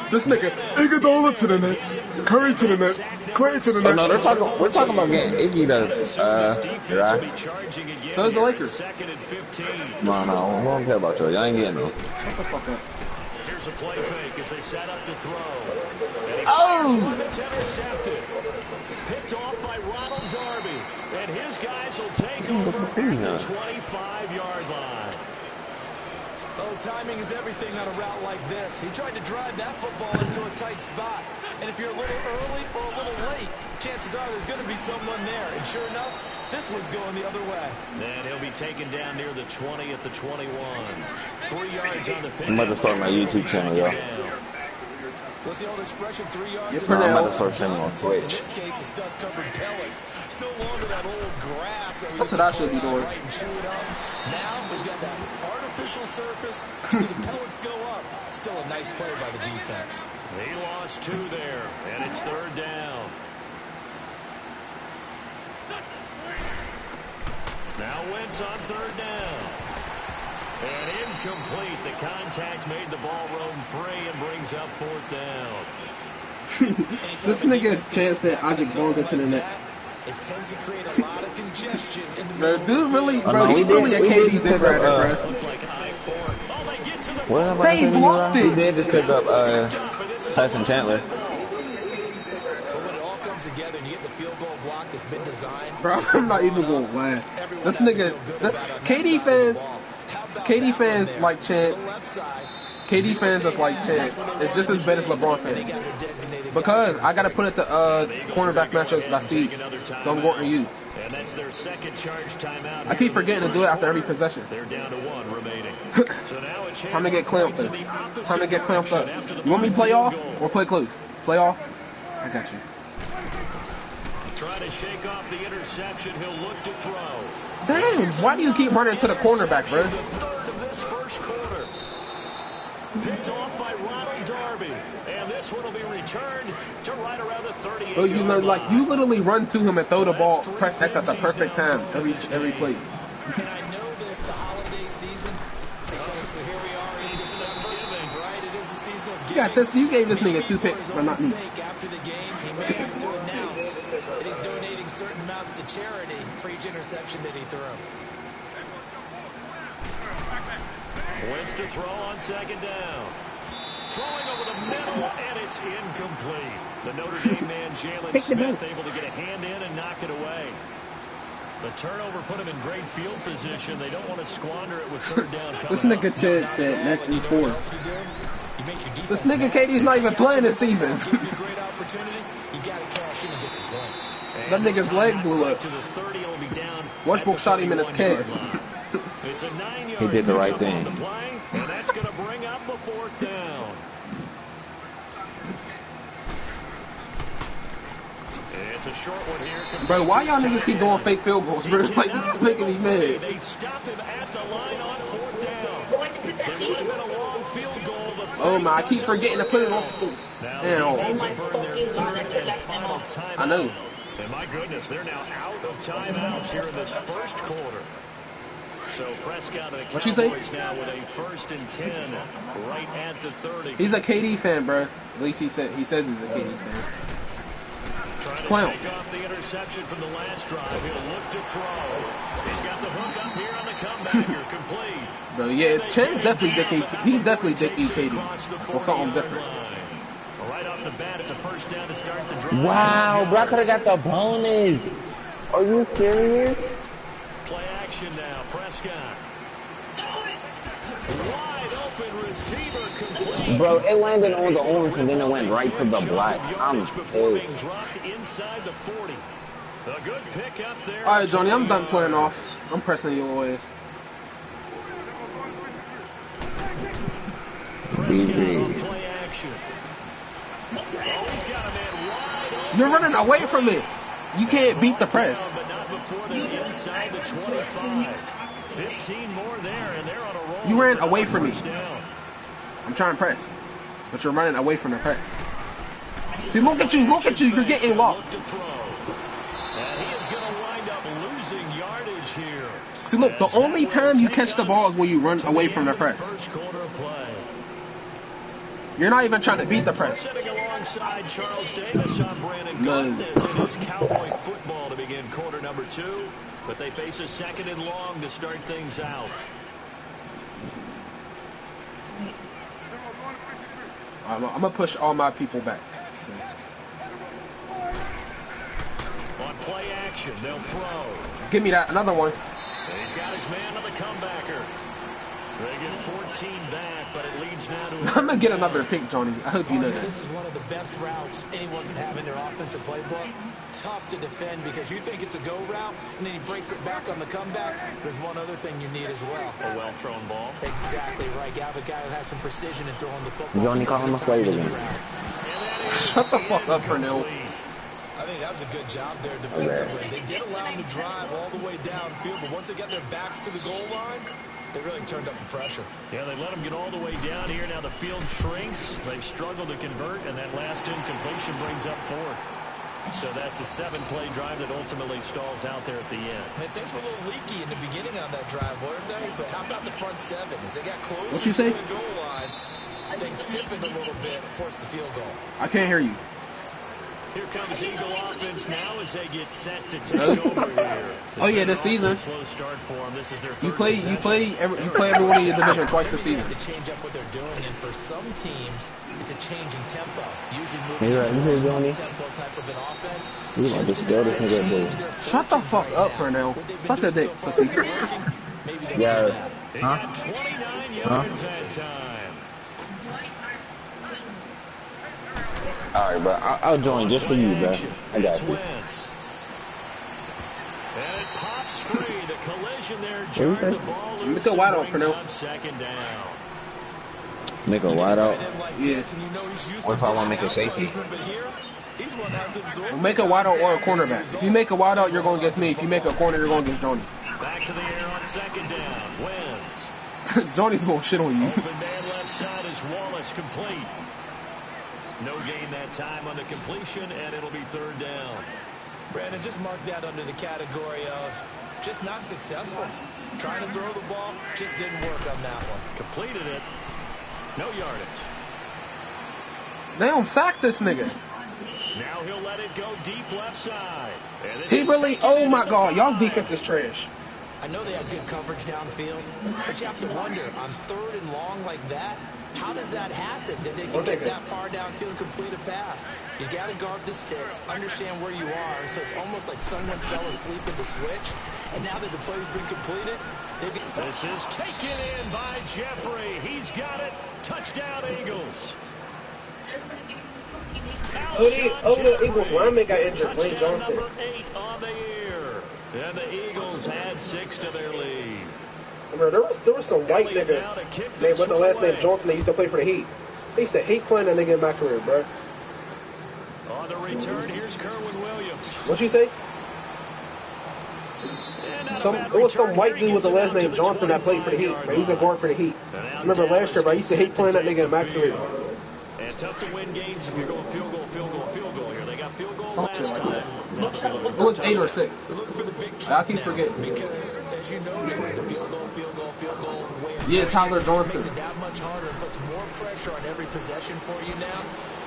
This nigga, Iguodala to the Nets, Curry to the Nets, Clay to the Nets. Oh, no, we're talking about getting Iggy to, right? So is the Lakers. No, we don't care about you. Y'all ain't getting no. Shut the fuck up. Here's a play fake as they set up to throw. Oh! It's intercepted. Picked off by Ronald Darby. And his guys will take over at the 25-yard line. Oh, timing is everything on a route like this. He tried to drive that football into a tight spot. And if you're a little early or a little late, chances are there's going to be someone there. And sure enough, this one's going the other way. And he'll be taken down near the 20 at the 21. 3 yards on the pin. I'm about to start my YouTube channel, y'all. What's the old expression? 3 yards? No, I'm about to start channel on Twitch. In this case, it's dust-covered pellets. It's no longer that old grass that we That's what I should be doing. Right and chew it up. Now we've got that artificial surface, so the pellets go up. Still a nice play by the defense. He lost 2 there, and it's 3rd down. Now Wentz on third down. And incomplete. The contact made the ball roam free and brings up fourth down. This nigga Chance said Isaac Bonga to the Nets. It tends to create a lot of congestion in the Bro, dude really, Oh, bro, no, he's we really a did KD pick fan up, right now, bro. Looked like I-4. Oh, they get to the What am I They saying, blocked He it. did just pick up Tyson Chandler. But when it all comes together and you get the field goal block that's been designed, Bro, I'm not even gonna laugh. This nigga, this KD fans like Chance. KD fans that's like Chance. It's just as bad as LeBron fans. Because I gotta put it to cornerback matchups by Steve. So I'm going to you. And that's their second charge timeout. I keep forgetting to do it after every possession. They're down to 1 remaining. So now a chance Time to get clamped up. in the opposite Time to get clamped up. direction after the You want me to play field off goal. or play close? Play off? I got you. Trying to shake off the interception. He'll look to throw. Damn, why do you keep running to the cornerback, bro? The third of this first quarter. Picked off by Ronald Darby. And this one will be returned to right around the 38. Bro, you know, like, you literally run to him and throw the ball, press X at the perfect time every play. and I know this the holiday season because here we are in December, right? It is the season of You got this. You gave this nigga 2 picks, but not me. After the game, he may have to announce that he's donating certain amounts to charity for each interception that he threw. Wentz to throw on second down. Throwing over the middle, and it's incomplete. The Notre Dame man, Jalen Smith, able to get a hand in and knock it away. The turnover put him in great field position. They don't want to squander it with third down coming This nigga up. Chad said next and 4. You make your This defense nigga KD's not even playing this season. give you a great opportunity. You got to cash in and get some points. That nigga's leg blew up. To the 30, he'll be down Westbrook at the shot him in his 31-yard calf. line. It's a 9-yard He did the right pickup on thing. the play, and that's going to bring up a fourth down. It's a short one here. Bro, why y'all niggas keep doing fake field goals, bro? Like, this is making me mad. They stop him at the line on fourth down. Going to put that It would have been a long field goal. But Oh my, I keep forgetting to put it on. now Damn. the Oh defense my will burn their fucking God, I third took and that time final off. timeout. I know. And my goodness, they're now out of timeouts here in this first quarter. So Prescott and the What you say? Cowboys now with a 1st and 10 right at the 30. He's a KD fan, bro. At least he says he's a KD fan. Trying to Clown. shake off the interception from the last drive. He'll look to throw. He's got the hook up here on the comebacker. Complete. Bro, yeah, Chance definitely dicking. He's definitely dicking KD or something different. Right off the bat, it's a first down to start the drive. Wow, bro, I could have got the bonus. Are you serious? Play action now. Prescott. Wide open receiver complete. Bro, it landed on the orange and then it went right to the black. I'm Before being pissed. dropped inside the 40. A good pick up there. All right, Johnny, I'm done playing off. I'm pressing your ass. Prescott on play action. Oh, he's got a man wide open. You're running away from me. You can't beat the press. But not before they're inside the 25. 15 more there, and they're on a roll. You ran It's away another from me. first down. I'm trying to press, but you're running away from the press. See, look at you, you're getting lost. Look to throw. And he is going to wind up losing yardage here. See, look, the only time you catch the ball is when you run away from the press. First quarter of play. You're not even trying to beat the press. Sitting alongside Charles Davis on Brandon No. Goodness. It is Cowboy football to begin quarter number 2. But they face a 2nd and long to start things out. I'm gonna push all my people back. So. On play action, they'll throw. Give me that, another one. And he's got his man on the comebacker. They get 14 back, but it leads now to I'm gonna get another pick, Johnny. I hope you know that. This is one of the best routes anyone can have in their offensive playbook. Tough to defend because you think it's a go route, and then he breaks it back on the comeback. There's one other thing you need as well. a well-thrown ball. Exactly right. You have a guy who has some precision in throwing the football. Johnny, call him a slave again. And that is Shut the fuck up, Pernell. incomplete. I think that was a good job there defensively. They did allow him to drive all the way downfield, but once they got their backs to the goal line, they really turned up the pressure. Yeah, they let him get all the way down here. Now the field shrinks. They've struggled to convert, and that last incompletion brings up 4th. So that's a 7-play drive that ultimately stalls out there at the end. And things were a little leaky in the beginning on that drive, weren't they? But how about the front 7? As they got closer What you say? to the goal line, things stiffened a little bit, forced the field goal. I can't hear you. Here comes Eagle offense now as they get set to take over here. Oh yeah, this season. Slow start for them. This is their You third play every one of your division twice this season. To change up what they're doing, and for some teams, it's a change in tempo. Usually Hey, right, you hear Johnny? tempo type of an offense. You like to scare this nigga up, dude. Shut the fuck up for now. Suck a dick, pussy. Yeah. They Huh? got 29 yards that time. All right, bro. I'll join just for you, bro. I got It's you. Wentz. And it pops free. The collision there What you jarred say? the ball loose. Make a wide and out for brings now. up second down. Make a wide out. Yeah. What if I want to make a safety? Well, make a wide out or a cornerback. If you make a wide out, you're going against me. If you make a corner, you're going against Johnny. Back to the air on second down. Wentz. Johnny's going to shit on you. Open man left side is Wallace complete. No gain that time on the completion, and it'll be third down. Brandon, just mark that under the category of just not successful. Trying to throw the ball, just didn't work on that one. Completed it. No yardage. Damn, sack this nigga. Now he'll let it go deep left side. And this He is really, taken oh in my at the God, y'all's 5. defense is trash. I know they have good coverage downfield, but you have to wonder, on third and long like that, how does that happen? That they can get that far downfield and complete a pass? You got to guard the sticks, understand where you are, so it's almost like someone fell asleep at the switch, and now that the play's been completed, they've got... This is taken in by Jeffrey. He's got it. Touchdown, Eagles. The Eagles lineman got injured, Lane Touchdown Johnson. number 8 on the year. And the Eagles add 6 to their lead. Remember, there was some white nigga named with the last name Johnson that used to play for the Heat. I used to hate playing that nigga in my career, bro. On the return, here's Kerwin Williams. What you say? And not a It bad was some return. white Here dude with the gets it last out to name the Johnson that played for the Heat, bro. He used to guard for the Heat. And now I remember Dallas last year, bro. I used to hate playing that nigga in my career. And tough to win games if you're going field goal here. They got field goal Some last shit like time. that. Now still It was 8 or 6. Look for the big I keep forgetting. because, as you know, the field goal, way of Yeah, Tyler makes Johnson. it that much harder and puts more pressure on every possession for you now.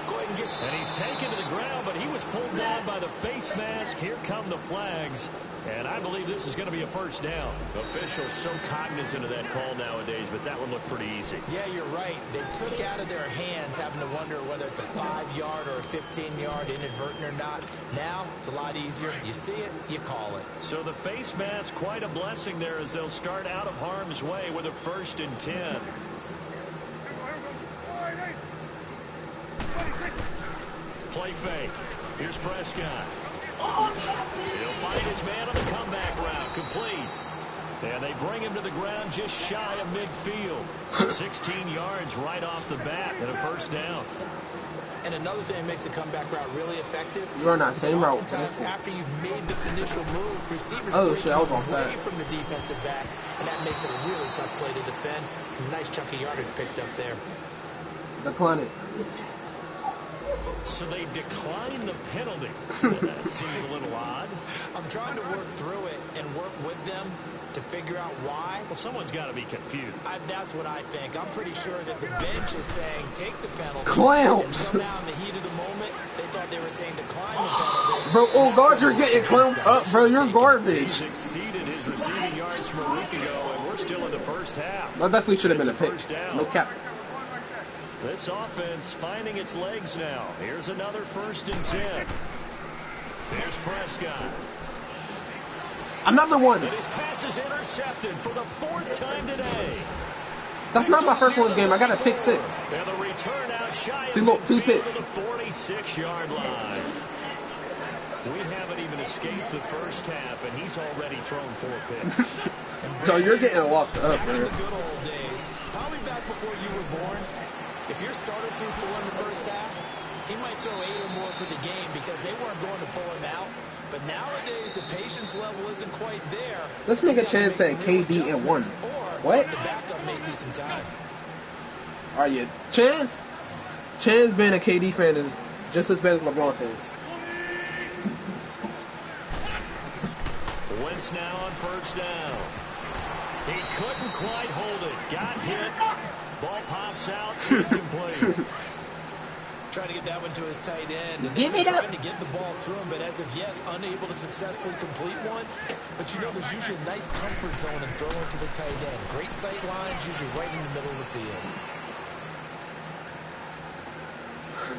Go ahead and get... And he's taken to the ground, but he was pulled down by the face mask. Here come the flags. And I believe this is going to be a first down. Officials so cognizant of that call nowadays, but that would look pretty easy. Yeah, you're right. They took out of their hands having to wonder whether it's a 5-yard or a 15-yard, inadvertent or not. Now, it's a lot easier. You see it, you call it. So the face mask, quite a blessing there as they'll start out of harm's way with a 1st and 10. Play fake. Here's Prescott. He'll find his man on the comeback route. Complete. And they bring him to the ground just shy of midfield. 16 yards right off the bat and a first down. And another thing that makes the comeback route really effective. You're on that same route. Oftentimes, after you've made the initial move, receivers Oh, break shit, I was away offside. from the defensive back, and that makes it a really tough play to defend. A nice chunk of yardage picked up there. Decline it. So they decline the penalty. That seems a little odd. I'm trying to work through it and work with them to figure out why. Well, someone's got to be confused. That's what I think. I'm pretty sure that the bench is saying take the penalty. Clowns. And somehow in the heat of the moment, they thought they were saying decline the penalty. Bro, oh God, you're getting clowned up, bro. You're He's garbage. exceeded his receiving yards from a week ago, and we're still in the first half. That definitely should have been a It's pick. first down. No cap. This offense finding its legs now. Here's another 1st and 10. Here's Prescott. Another one. And his pass is intercepted for the 4th time today. That's not my first one this game. I got a pick 6. And the return out shy See, of look, 2 midfield picks. to the 46-yard line. We haven't even escaped the first half, and he's already thrown 4 picks. So you're getting locked up, Back in the man. good old days, probably back before you were born, if your starter threw 4 in the first half, he might throw 8 or more for the game because they weren't going to pull him out. But nowadays, the patience level isn't quite there. This nigga Chan said KD and 1. What? The backup may see some time. Are you? Chan's being a KD fan is just as bad as LeBron fans. Wentz now on first down. He couldn't quite hold it. Got hit. Ball pops out. Incomplete. Trying to get that one to his tight end. And Give it up. trying to get the ball to him, but as of yet, unable to successfully complete one. But you know, there's usually a nice comfort zone in throwing to the tight end. Great sight lines, usually right in the middle of the field.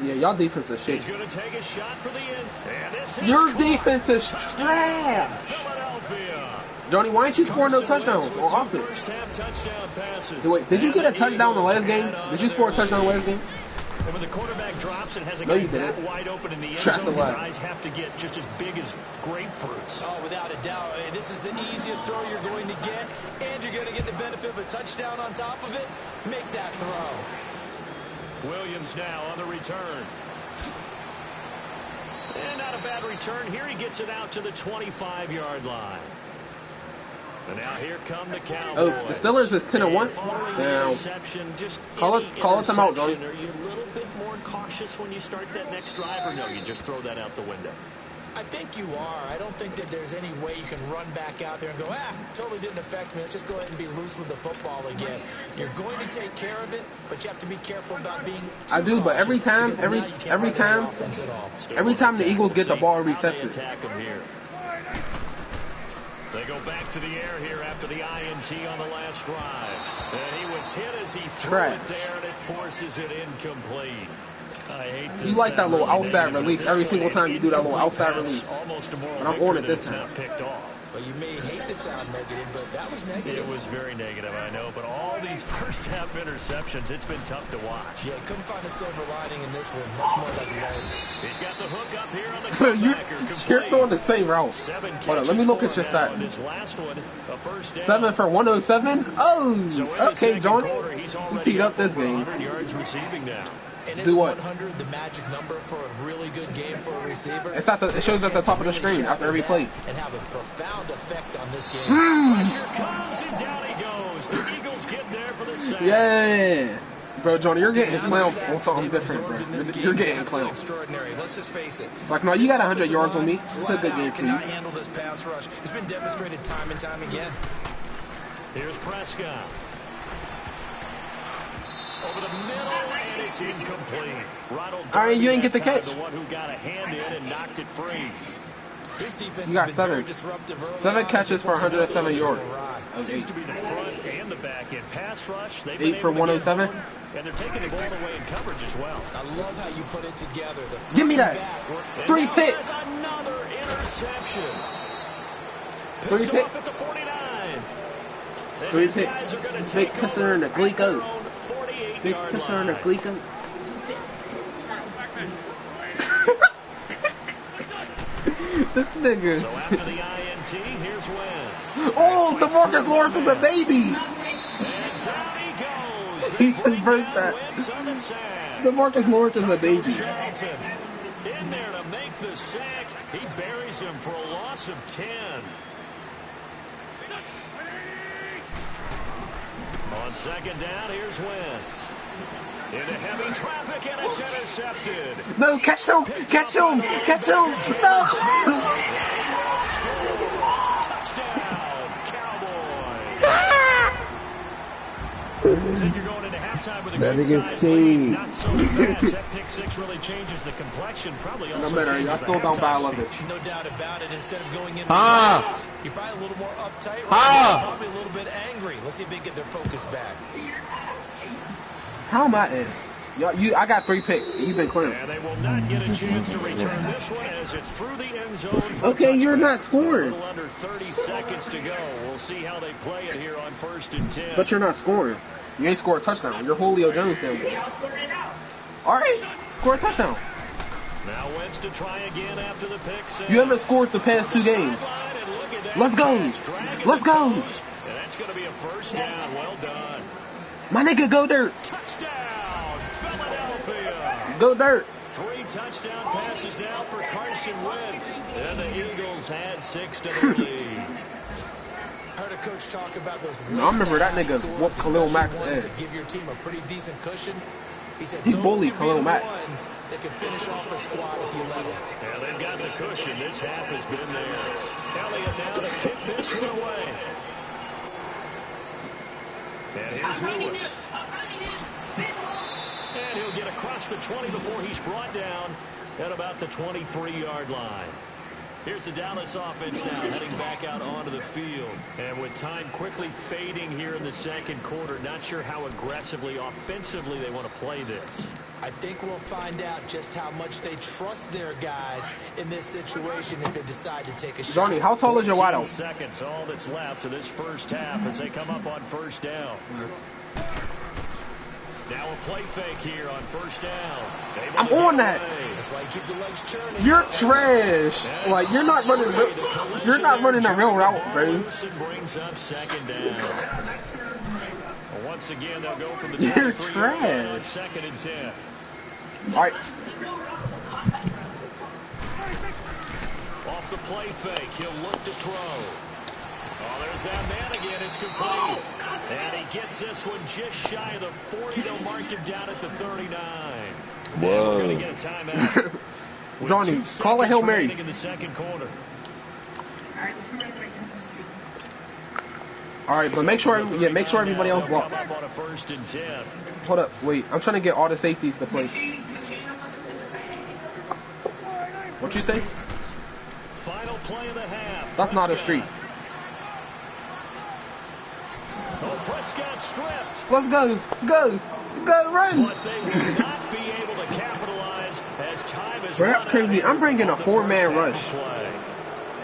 Yeah, y'all defense is shit. He's going to take a shot for the end. And this is Your caught. defense is trash. Philadelphia. Johnny, why ain't you scoring no touchdowns on offense? First half touchdown passes. Wait, did you get a touchdown in the last game? Did you score a touchdown in the last game? And when the quarterback drops and has a No, guy you that didn't. wide open in the end Track zone, the his line. eyes have to get just as big as grapefruits. Oh, without a doubt. This is the easiest throw you're going to get, and you're going to get the benefit of a touchdown on top of it. Make that throw. Williams now on the return. And not a bad return. Here he gets it out to the 25-yard line. And now here come the Cowboys. Oh, the Steelers is 10-1. Following the Down. interception, just Call any it timeout, Johnny. interception, Are you a little bit more cautious when you start that next drive, or no, you just throw that out the window? I think you are. I don't think that there's any way you can run back out there and go, totally didn't affect me. Let's just go ahead and be loose with the football again. You're going to take care of it, but you have to be careful about being I do, but every time, cautious, because now you can't every run the time, offense at all. every time the Eagles get the ball, it resets How they it. attack him here. They go back to the air here after the INT on the last drive. And he was hit as he threw Trash. it there, and it forces it incomplete. I hate to You like that little sound outside negative, release but every this single one, time you do that little incomplete outside pass, release. almost a moral And I'm on it victory this that time. it's not picked off. Well, you may hate to sound negative, but that was negative. It was very negative, I know, but all these first half interceptions, it's been tough to watch. Yeah, couldn't find a silver lining in this one. Much more like lead. He's got the hook up here on the you're, comebacker. you're throwing the same route. Hold on, let me look at just that. His last one, a first down. 7 for 107. Oh, So in the okay, second Johnny. quarter, he's You already teed up this over game. 100 yards receiving now. And Do is what? 100 the magic number for a really good game for a receiver? It's at the, it shows at the top of the screen after every play. And have a profound effect on this game. Pressure comes and down he goes. The Eagles get there for the sack. Yeah. Bro, Johnny, you're getting clowned on something different, bro. In this game, You're getting absolutely clowned. extraordinary. Let's just face it. Like, no, you got 100 yards on me. It's a good game for Cannot you. handle this pass rush. It's been demonstrated time and time again. Here's Prescott. Over the middle, and it's incomplete. Ronald All right, you ain't Darby get the that time, catch. The one who got a hand in and knocked it free. His defense You got has been very 7. disruptive early 7 on. catches for 107 yards. Seems to be the front and the back end pass rush. They've 8 been for able to get 107. home, and they're taking the ball away in coverage as well. I love how you put it together. The Give me front that. and back. And 3 now picks. there's another interception. 3 Picked off picks. at the 49. And 3 these guys picks. are gonna Big take kisser over in the at their Glico. own 48 Big yard kisser in the line. Glico. This nigga. So after the INT, here's Wentz. Oh, DeMarcus Lawrence is a baby. And down he goes. He They just bring burnt down that. Wentz on the sack. DeMarcus Lawrence is a baby. Charlton in there to make the sack. He buries him for a loss of 10. On second down, here's Wentz. Into heavy traffic, and it's intercepted. No, catch him. Catch him. Catch him. No. Touchdown, Cowboys. Think you're going into halftime with a That good nigga's size seen. lead. Not so fast. That pick six really changes the complexion. Probably also No matter, changes y'all the still down by halftime 11. speech. No doubt about it. Instead of going in, Ah. you're probably a little more uptight. Ah. Probably a little bit angry. Let's see if they can get their focus back. How am I ass? I got 3 picks. You've been clear. And they will not get a chance to return this one as it's through the end zone. For a Okay, you're touchback. not A scoring. little under 30 seconds to go. We'll see how they play it here on 1st and 10. But you're not scoring. You ain't scored a touchdown. You're Julio Jones down there. All right, score a touchdown. Now Wentz to try again after the pick six. You haven't scored the past 2 games. Sideline, and look at that Let's go. pass, dragging Let's the go. toes, and that's going to be a first down. Well done. My nigga, go dirt. Touchdown, Philadelphia. Go dirt. 3 touchdown passes now for Carson Wentz. And the Eagles had 6 to their lead. Heard a coach talk about those. No, I remember that nigga scores, whooped Khalil especially Mack's ones ass. that give your team a pretty decent cushion. He said He those bullied could be Khalil the Mack. ones that can finish off a squad if you let them. And they've got the cushion. This half has been theirs. Elliott now to kick this one away. And here's Lewis. And he'll get across the 20 before he's brought down at about the 23-yard line. Here's the Dallas offense now heading back out onto the field. And with time quickly fading here in the second quarter, not sure how aggressively, offensively they want to play this. I think we'll find out just how much they trust their guys in this situation if they decide to take a shot. Johnny, how tall is your 14 wideout? seconds, all that's left of this first half as they come up on first down. Now a play fake here on first down. I'm on that. That's why you keep the legs churning. You're trash. Like you're not running a real route, bro. Wilson brings up second down. Well, once again, they'll go from the You're 23-yard line on trash. second and 10. All right. Off the play fake, he'll look to throw. Oh, there's that man again. It's complete. And he gets this one just shy of the 40. They'll mark him down at the 39. Whoa. And we're going to get a timeout. With Johnny, 2 call a Hail seconds Mary. remaining in the second quarter. All right, but make sure everybody else blocks. Come up on a first and 10. Hold up, wait. I'm trying to get all the safeties to play. What you say? Final play of the half. That's not a street. Oh, Prescott stripped. Let's go, run. But they will not be able to capitalize as time is Bro, that's run crazy. out I'm bringing a on the 4-man first half rush. of play.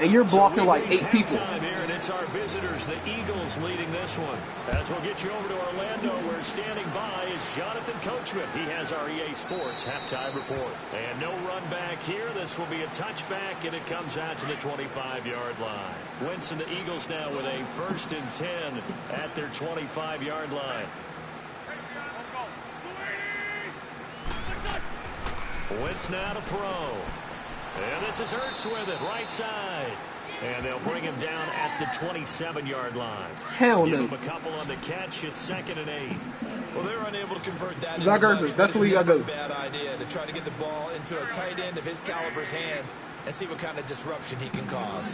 And you're blocking So we like reach 8 people. halftime here, and it's our visitors, the Eagles, leading this one. As we'll get you over to Orlando, where standing by is Jonathan Coachman. He has our EA Sports halftime report. And no run back here. This will be a touchback, and it comes out to the 25-yard line. Wentz and the Eagles now with a first and 10 at their 25-yard line. Wentz now to throw. And this is Ertz with it, right side. And they'll bring him down at the 27-yard line. Hell Give no. him a couple on the catch. It's 2nd and 8. Well, they're unable to convert that. Zach Ertz, that's where you gotta go. Bad idea to try to get the ball into a tight end of his caliber's hands and see what kind of disruption he can cause.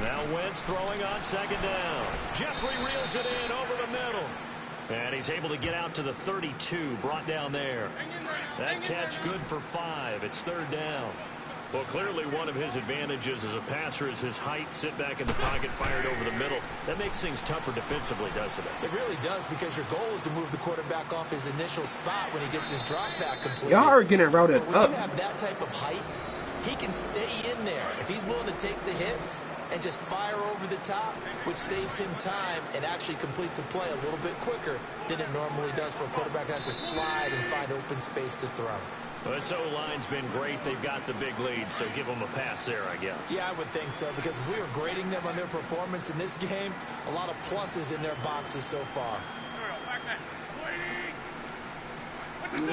Now Wentz throwing on 2nd down. Jeffrey reels it in over the middle. And he's able to get out to the 32, brought down there. That catch good for 5. It's 3rd down. Well, clearly one of his advantages as a passer is his height. Sit back in the pocket, fired over the middle. That makes things tougher defensively, doesn't it? It really does, because your goal is to move the quarterback off his initial spot when he gets his drop back completed. Y'all are getting routed But when up. you have that type of height, he can stay in there. If he's willing to take the hits and just fire over the top, which saves him time and actually completes a play a little bit quicker than it normally does for a quarterback who has to slide and find open space to throw. Well, this O-line's been great. They've got the big lead, so give them a pass there, I guess. Yeah, I would think so, because if we were grading them on their performance in this game, a lot of pluses in their boxes so far.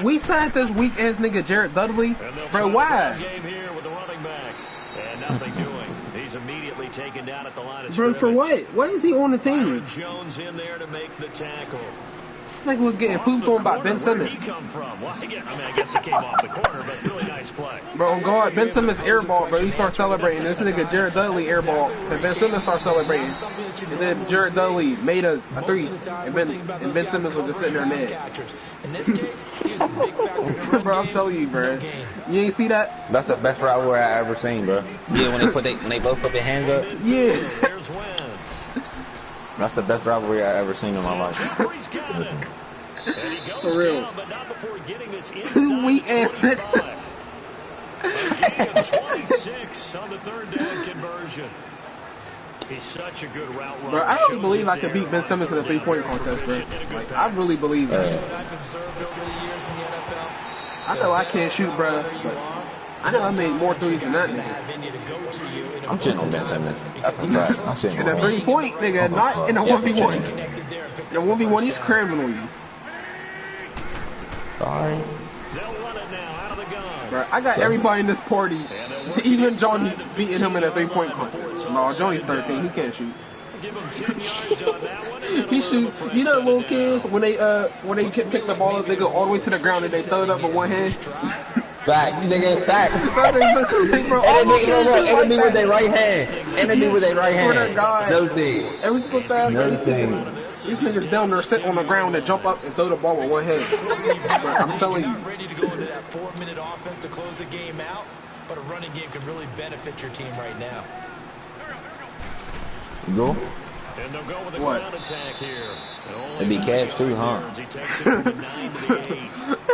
We signed this weak ass nigga Jared Dudley. And they'll Bro, try the why? game here with the running back. And nothing doing. He's immediately taken down at the line of Bro, scrimmage. for what? Why is he on the team? Byron Jones in there to make the tackle. This nigga was getting Off pooped the on by corner, Ben where'd he Simmons. come from? Well, I guess it came off the corner, but really nice play. Bro, on guard, Ben Simmons airball, bro. He starts celebrating. This nigga Jared Dudley airball. And Ben Simmons starts celebrating. And then Jared Dudley made a 3. And Ben Simmons was just sitting there mad. In this case, he's a big factor in the Bro, I'm game, telling you, bro. no gain. You ain't see that? That's the best rivalry I ever seen, bro. Yeah, when they both put their hands up. Yeah. There's Wentz. That's the best rivalry I ever seen in my life. Jeffrey's got it. And he goes For real. down, but not before getting this inside Two weak the ass 25. niggas. A gain of 26 on the 3rd down conversion. He's such a good route runner. Bro, I really Shows believe it I could there beat Ben on Simmons in a 3-point contest, bro. Like, I really believe You it. know what I've observed over the years in the NFL? I know I can't shoot, bro. But I know I made more threes than that nigga. Have in you to go to you in a I'm sitting on Ben Simmons. That's a fact. I'm sitting In a on him. 3-point, nigga, not in a Yes, 1v1. connected there and picked In a up the 1v1, first he's down. cramming on you. Sorry. They'll run it now out of the gun. Bro, I got everybody in this party, even Johnny, beating him in a 3-point contest. No, Johnny's 13. He can't shoot. Give him 10 yards on that one. And He shoot. You know, little kids when they pick the ball up, they go all the way to the ground and they throw it up with one hand. Facts, nigga, facts. Bro, And they do with their right hand. And they do with their right Swear to hand. God. No thing. Every single time, No these thing. niggas down there sit on the ground and jump up and throw the ball with one hand. Bro, I'm telling you. Not ready to go into that 4-minute offense to close the game out, but a running game could really benefit your team right now. Go. And they'll go with a What? ground attack here. It'd be catch too, huh? He takes it from the 9 to the 8.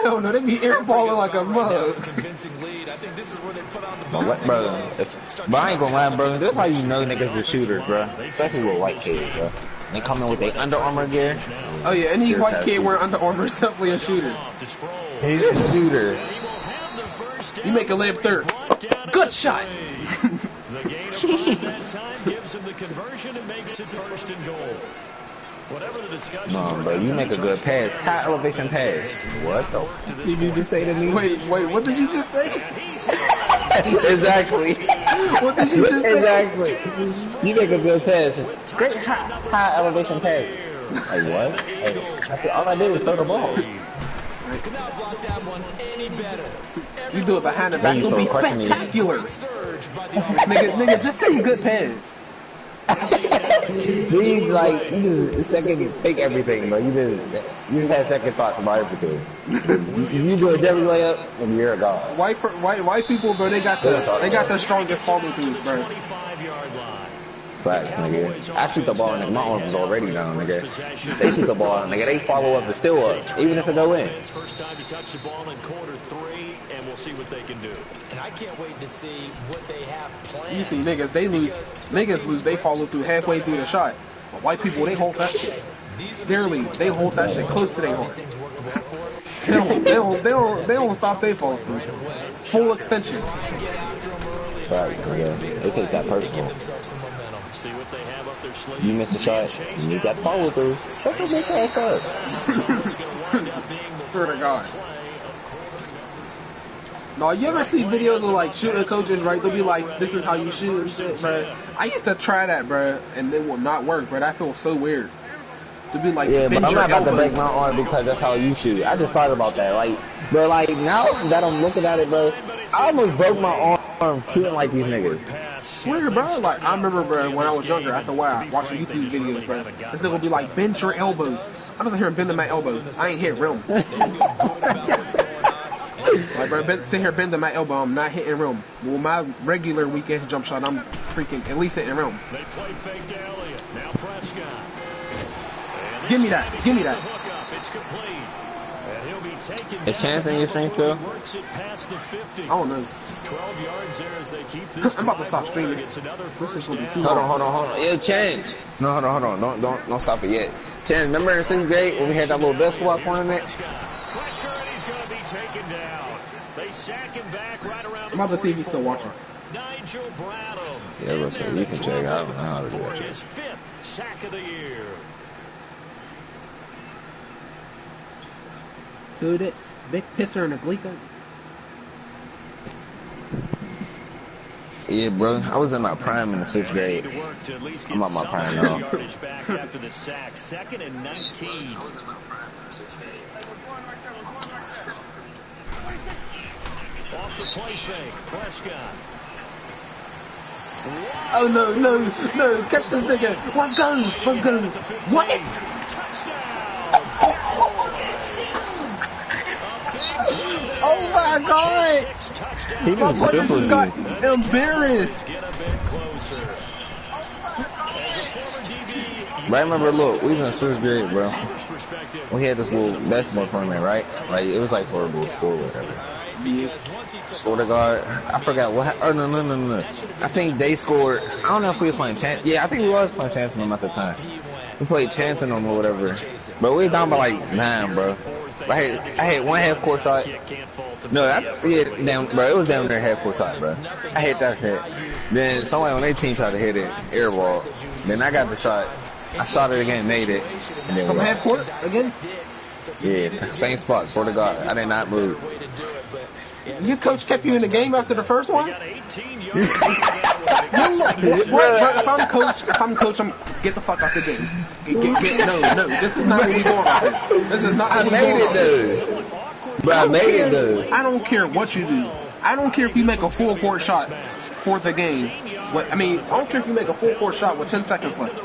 Hell no, they be airballing like a mug. Convincing lead. I think this is where they put on the But what, bro? But I ain't gonna lie, bro. That's how you know niggas are shooters, bro. Especially with white kids, bro. They come in with their Under Armour gear. Oh yeah, any You're white kid happy. wearing Under Armour is definitely a shooter. He's a shooter. You make a live third. Good shot. The gain of 5 that time gives him the conversion and makes it 1st and goal. Whatever the discussion. No, bro, you make a good pass. High elevation pass. What the did you just say to me? Wait, what did you just say? Exactly. What did you just say? Exactly. You make a good pass. Great high elevation pass. Like what? Hey, all I did was throw the ball. Could not block that one any better. You do it behind the back, Then you it'll be start questioning me. spectacular. Surge by the nigga, just say good pass. These like you just second think everything, bro. You just have second thoughts about everything. You do a Jerry layup and you're a god. White people, bro, they got the strongest follow throughs, bro. 25-yard line. Facts, nigga. I shoot the ball, nigga. My arms is already down, nigga. They shoot the ball, nigga. They follow up and still up, even if it go in. It's first time to touch the ball in quarter 3, and we'll see what they can do. And I can't wait to see what they have planned. You see niggas, niggas lose, they follow through halfway through the shot. But white people, they hold that shit. Barely, they hold that shit close to their heart. They don't stop their follow through. Full extension. Facts, nigga. They take that personal. See what they have up their sleeve. You miss a shot, and you got follow through. Shut your bitch ass up. Swear to God. No, you ever see videos of like shooting coaches, right? They'll be like, this is how you shoot and shit, bro. I used to try that, bro, and it will not work, bro. That feels so weird. To be like, Yeah, but bend I'm your not about to elbow. break my arm because that's how you shoot. I just thought about that. Like, bro, like, now that I'm looking at it, bro, I almost broke my arm shooting like these niggas. Swear, bro. Like, I remember, bro, when I was younger, after a while, watching YouTube videos, bro, this nigga would be like, bend your elbow. I wasn't hearing bending my elbow. I ain't hit rim. Like, bro, sit here bending my elbow. I'm not hitting rim. Well, my regular weekend jump shot, I'm freaking at least hitting rim. They play fake to Elliott. Now Prescott. Give me that. Give me that. It's complete. And he'll be taken Is Chance in your strength still? Works it past the 50. I don't know. 12 yards there as they keep this. I'm about to stop streaming. It's another This is first gonna be down. too Hold on. Yo, Chance. No, hold on. Don't stop it yet. Chance, remember in 6th grade when we had that little basketball tournament? Pressure, and he's going to be taken down. They sack him back right around the I'm about to see if he's still watching. Nigel Bradham. Yeah, bro, so you can check. I don't know how to do For that shit. his 5th sack of the year. Dude, it. Big pisser and a Glico. Yeah, bro, I was in my prime in the 6th grade. I'm on my prime now. Yardage back after the sack. 2nd and 19. Off the play fake. Prescott. Oh no! Catch this nigga! Let's go! What? Oh my God! He My was brother super just got embarrassed. Get a bit closer. As a former DB, But I remember, look, we was in 6th grade, bro. perspective. We had this little basketball tournament, right? Like, it was like for a little school or whatever. Sort of God, I forgot what. Oh no! I think they scored. I don't know if we were playing Chance. Yeah, I think we was playing Chance on them at the time. We played Chance on them or whatever. But we was down by like 9, bro. I had one half court shot. No, bro, it was down there half court shot, bro. I hit that shit. Then somebody on their team tried to hit it, air ball. Then I got the shot. I shot it again, made it, and then From we half court again? Yeah, same spot. Sort of God, I did not move. Your coach kept you in the game after the first one? Got 18 yards. If I'm coach, I'm get the fuck out the game. No, this is not what we going right here. This is not I what we made going it, right here. dude. But I made it, dude. I don't care what you do. I don't care if you make a full court shot for the game. I don't care if you make a full court shot with 10 seconds left.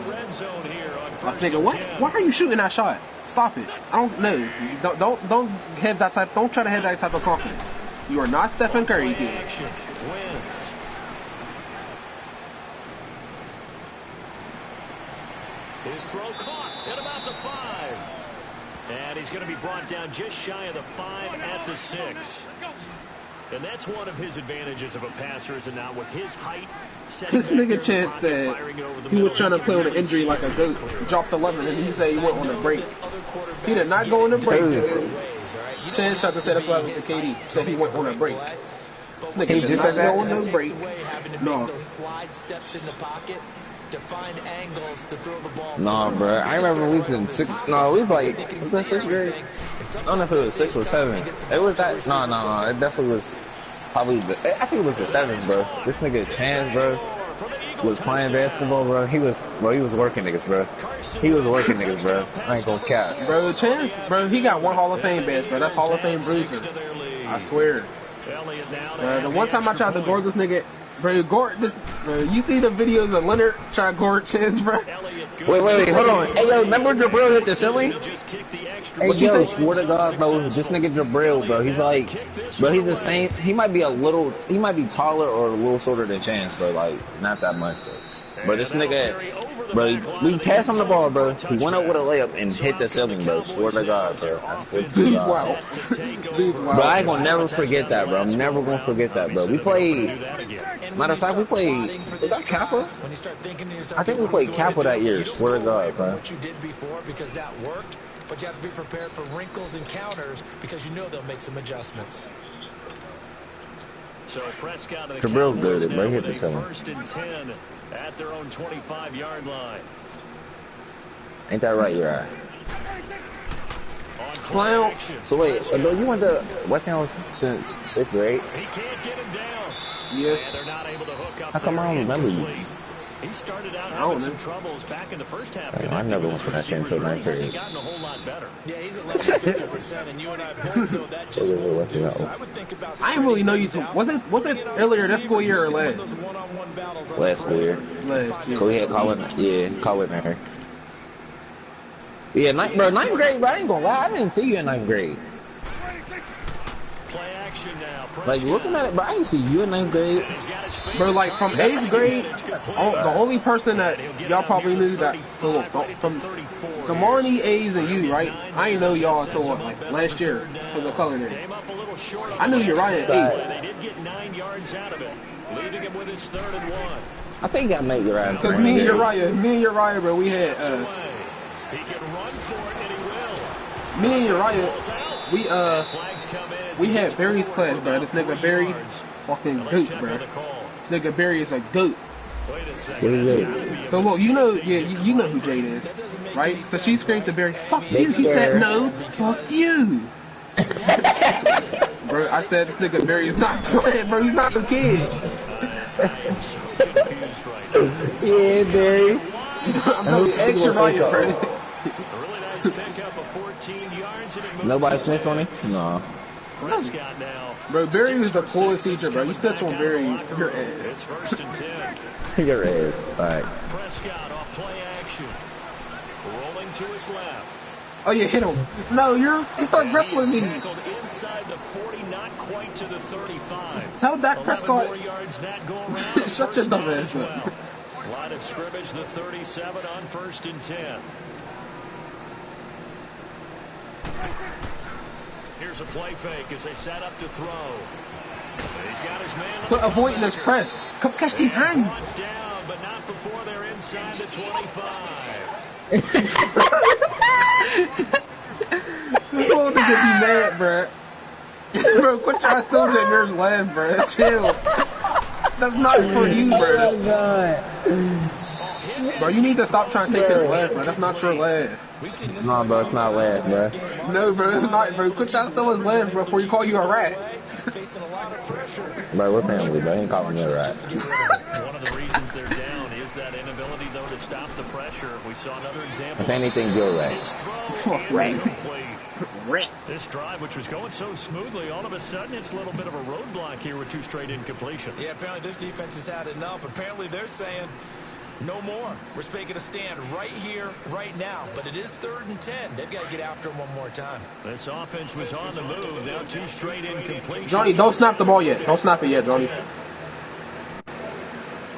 Nigga, what? Why are you shooting that shot? Stop it. I don't know. Don't have that type. Don't try to have that type of confidence. You are not Stephen Curry here. His throw caught at about the 5. And he's going to be brought down just shy of the 5 at the 6. And that's one of his advantages of a passer, is it not? With his height, this nigga Chance said he was trying to play on an injury like a goat. Dropped 11 and he said he went on a break. He did not go on a break. Chance tried to say that's why with the KD. Said he went on a break. This nigga did not go on a break. No. Slide steps in the pocket to find angles to throw the ball. Nah, bro. I remember we was in was that 6th grade? I don't know if it was 6 or 7. It was that. No. It definitely was probably I think it was the 7th, bro. This nigga Chance, bro, was playing basketball, bro. He was working niggas, bro. He was working niggas, bro. I ain't gonna cap. Bro, Chance, bro, he got one Hall of Fame badge, bro. That's Hall of Fame bruiser. I swear. The one time I tried to guard this nigga, bro, you see the videos of Leonard try to guard Chance, bro? Wait, hold on. Hey, yo, remember Jabril hit the ceiling? Hey, yo, swear to God, bro, this nigga Jabril, bro, he's the same. He might be taller or a little shorter than Chance, bro, like, not that much, bro. But this nigga, bro, we passed him the ball, bro. He went up with a layup and hit the ceiling, bro. Swear to God, bro. I swear to God. Wow. Bro, I ain't gonna never forget that, bro. I'm never gonna forget that, bro. We played, matter of fact, was that Kappa? I think we played Kappa that year. Swear to God, bro. What you did before, because that worked, but you have to be prepared for wrinkles and counters because you know they'll make some adjustments. So Prescott and the Jabril's Cowboys good, now bro. He hit with the a ceiling. 1st and 10 at their own 25-yard line. Ain't that right, you're right. On Clown. So wait, you went to West Ham since 6th grade? He can't get him down. Yeah. And they're not able to hook up. How come I don't remember you? He started out I having don't some know. troubles back in the first half. I never went to that game until 9th Hasn't grade. gotten a whole lot better. Yeah, he's at less than 50%, and you and I both know that just won't do. So I would think about I didn't really know you too. Was it earlier this school year or last? Last school year. Last year. So we had Colin there. Yeah, 9th grade, bro, I ain't gonna lie, I didn't see you in 9th grade. Play action now. Like, looking at it, bro, I didn't see you in 9th grade. Bro, like from 8th grade, the only person that y'all probably knew that, so look, from the Marnie, A's, and you, right? I ain't know y'all until like last year for the culinary. I knew Uriah at 8th. They did get 9 yards out of it, leaving him with his 3rd and 1. I think I made Uriah. Because me and Uriah, bro, we had, He can run for it, and he will. me and Uriah, we had Barry's class, bro. This nigga Barry, fucking goat, bro. This nigga Barry is a goat. Wait a second. So look, you know who Jade is, right? So she screamed to Barry, "Fuck you!" He said, "No, fuck you." Bro, I said this nigga Barry is not playing, bro. He's not a kid. Yeah, Barry. I'm telling you, extra Uriah, bro. Nobody snitched on him? No. Prescott now. Bro, Barry was the coolest teacher, bro. You snitch on Barry, your ass. It's 1st and 10. Your ass. Alright. Prescott off play action. Rolling to his left. Oh yeah, hit him. No, you start wrestling me. Tackled inside the 40, not quite to the 35. Tell Dak Prescott. 11 more yards that go around. Shut your dumb ass up. Line of scrimmage, the 37 on 1st and 10. Here's a play fake as they set up to throw. He's got his man. Quit avoiding this press. Come catch these hands. Brought down, but not before they're inside the 25. This little nigga be mad, bro. Bro, quit trying to steal Jameer's laugh, bro. Chill. That's not for you, bro. Oh, God. Bro, you need to stop trying to take his laugh, bro. That's not your laugh. No, bro, it's not laugh, bro. No, bro, it's not, bro. Quit trying to steal his laugh, bro, before you call you a rat. Bro, we're family, bro. He ain't calling me a rat. One of the reasons they're down is that inability, though, to stop the pressure. We saw another example. If anything, you're a rat. This drive, which was going so smoothly, all of a sudden it's a little bit of a roadblock here with 2 straight incompletions. Yeah, apparently this defense has had enough. Apparently they're saying no more. We're making a stand right here, right now. But it is 3rd and 10. They've got to get after him one more time. This offense was on the move. Now 2 straight incompletions. Johnny, don't snap the ball yet. Don't snap it yet, Johnny.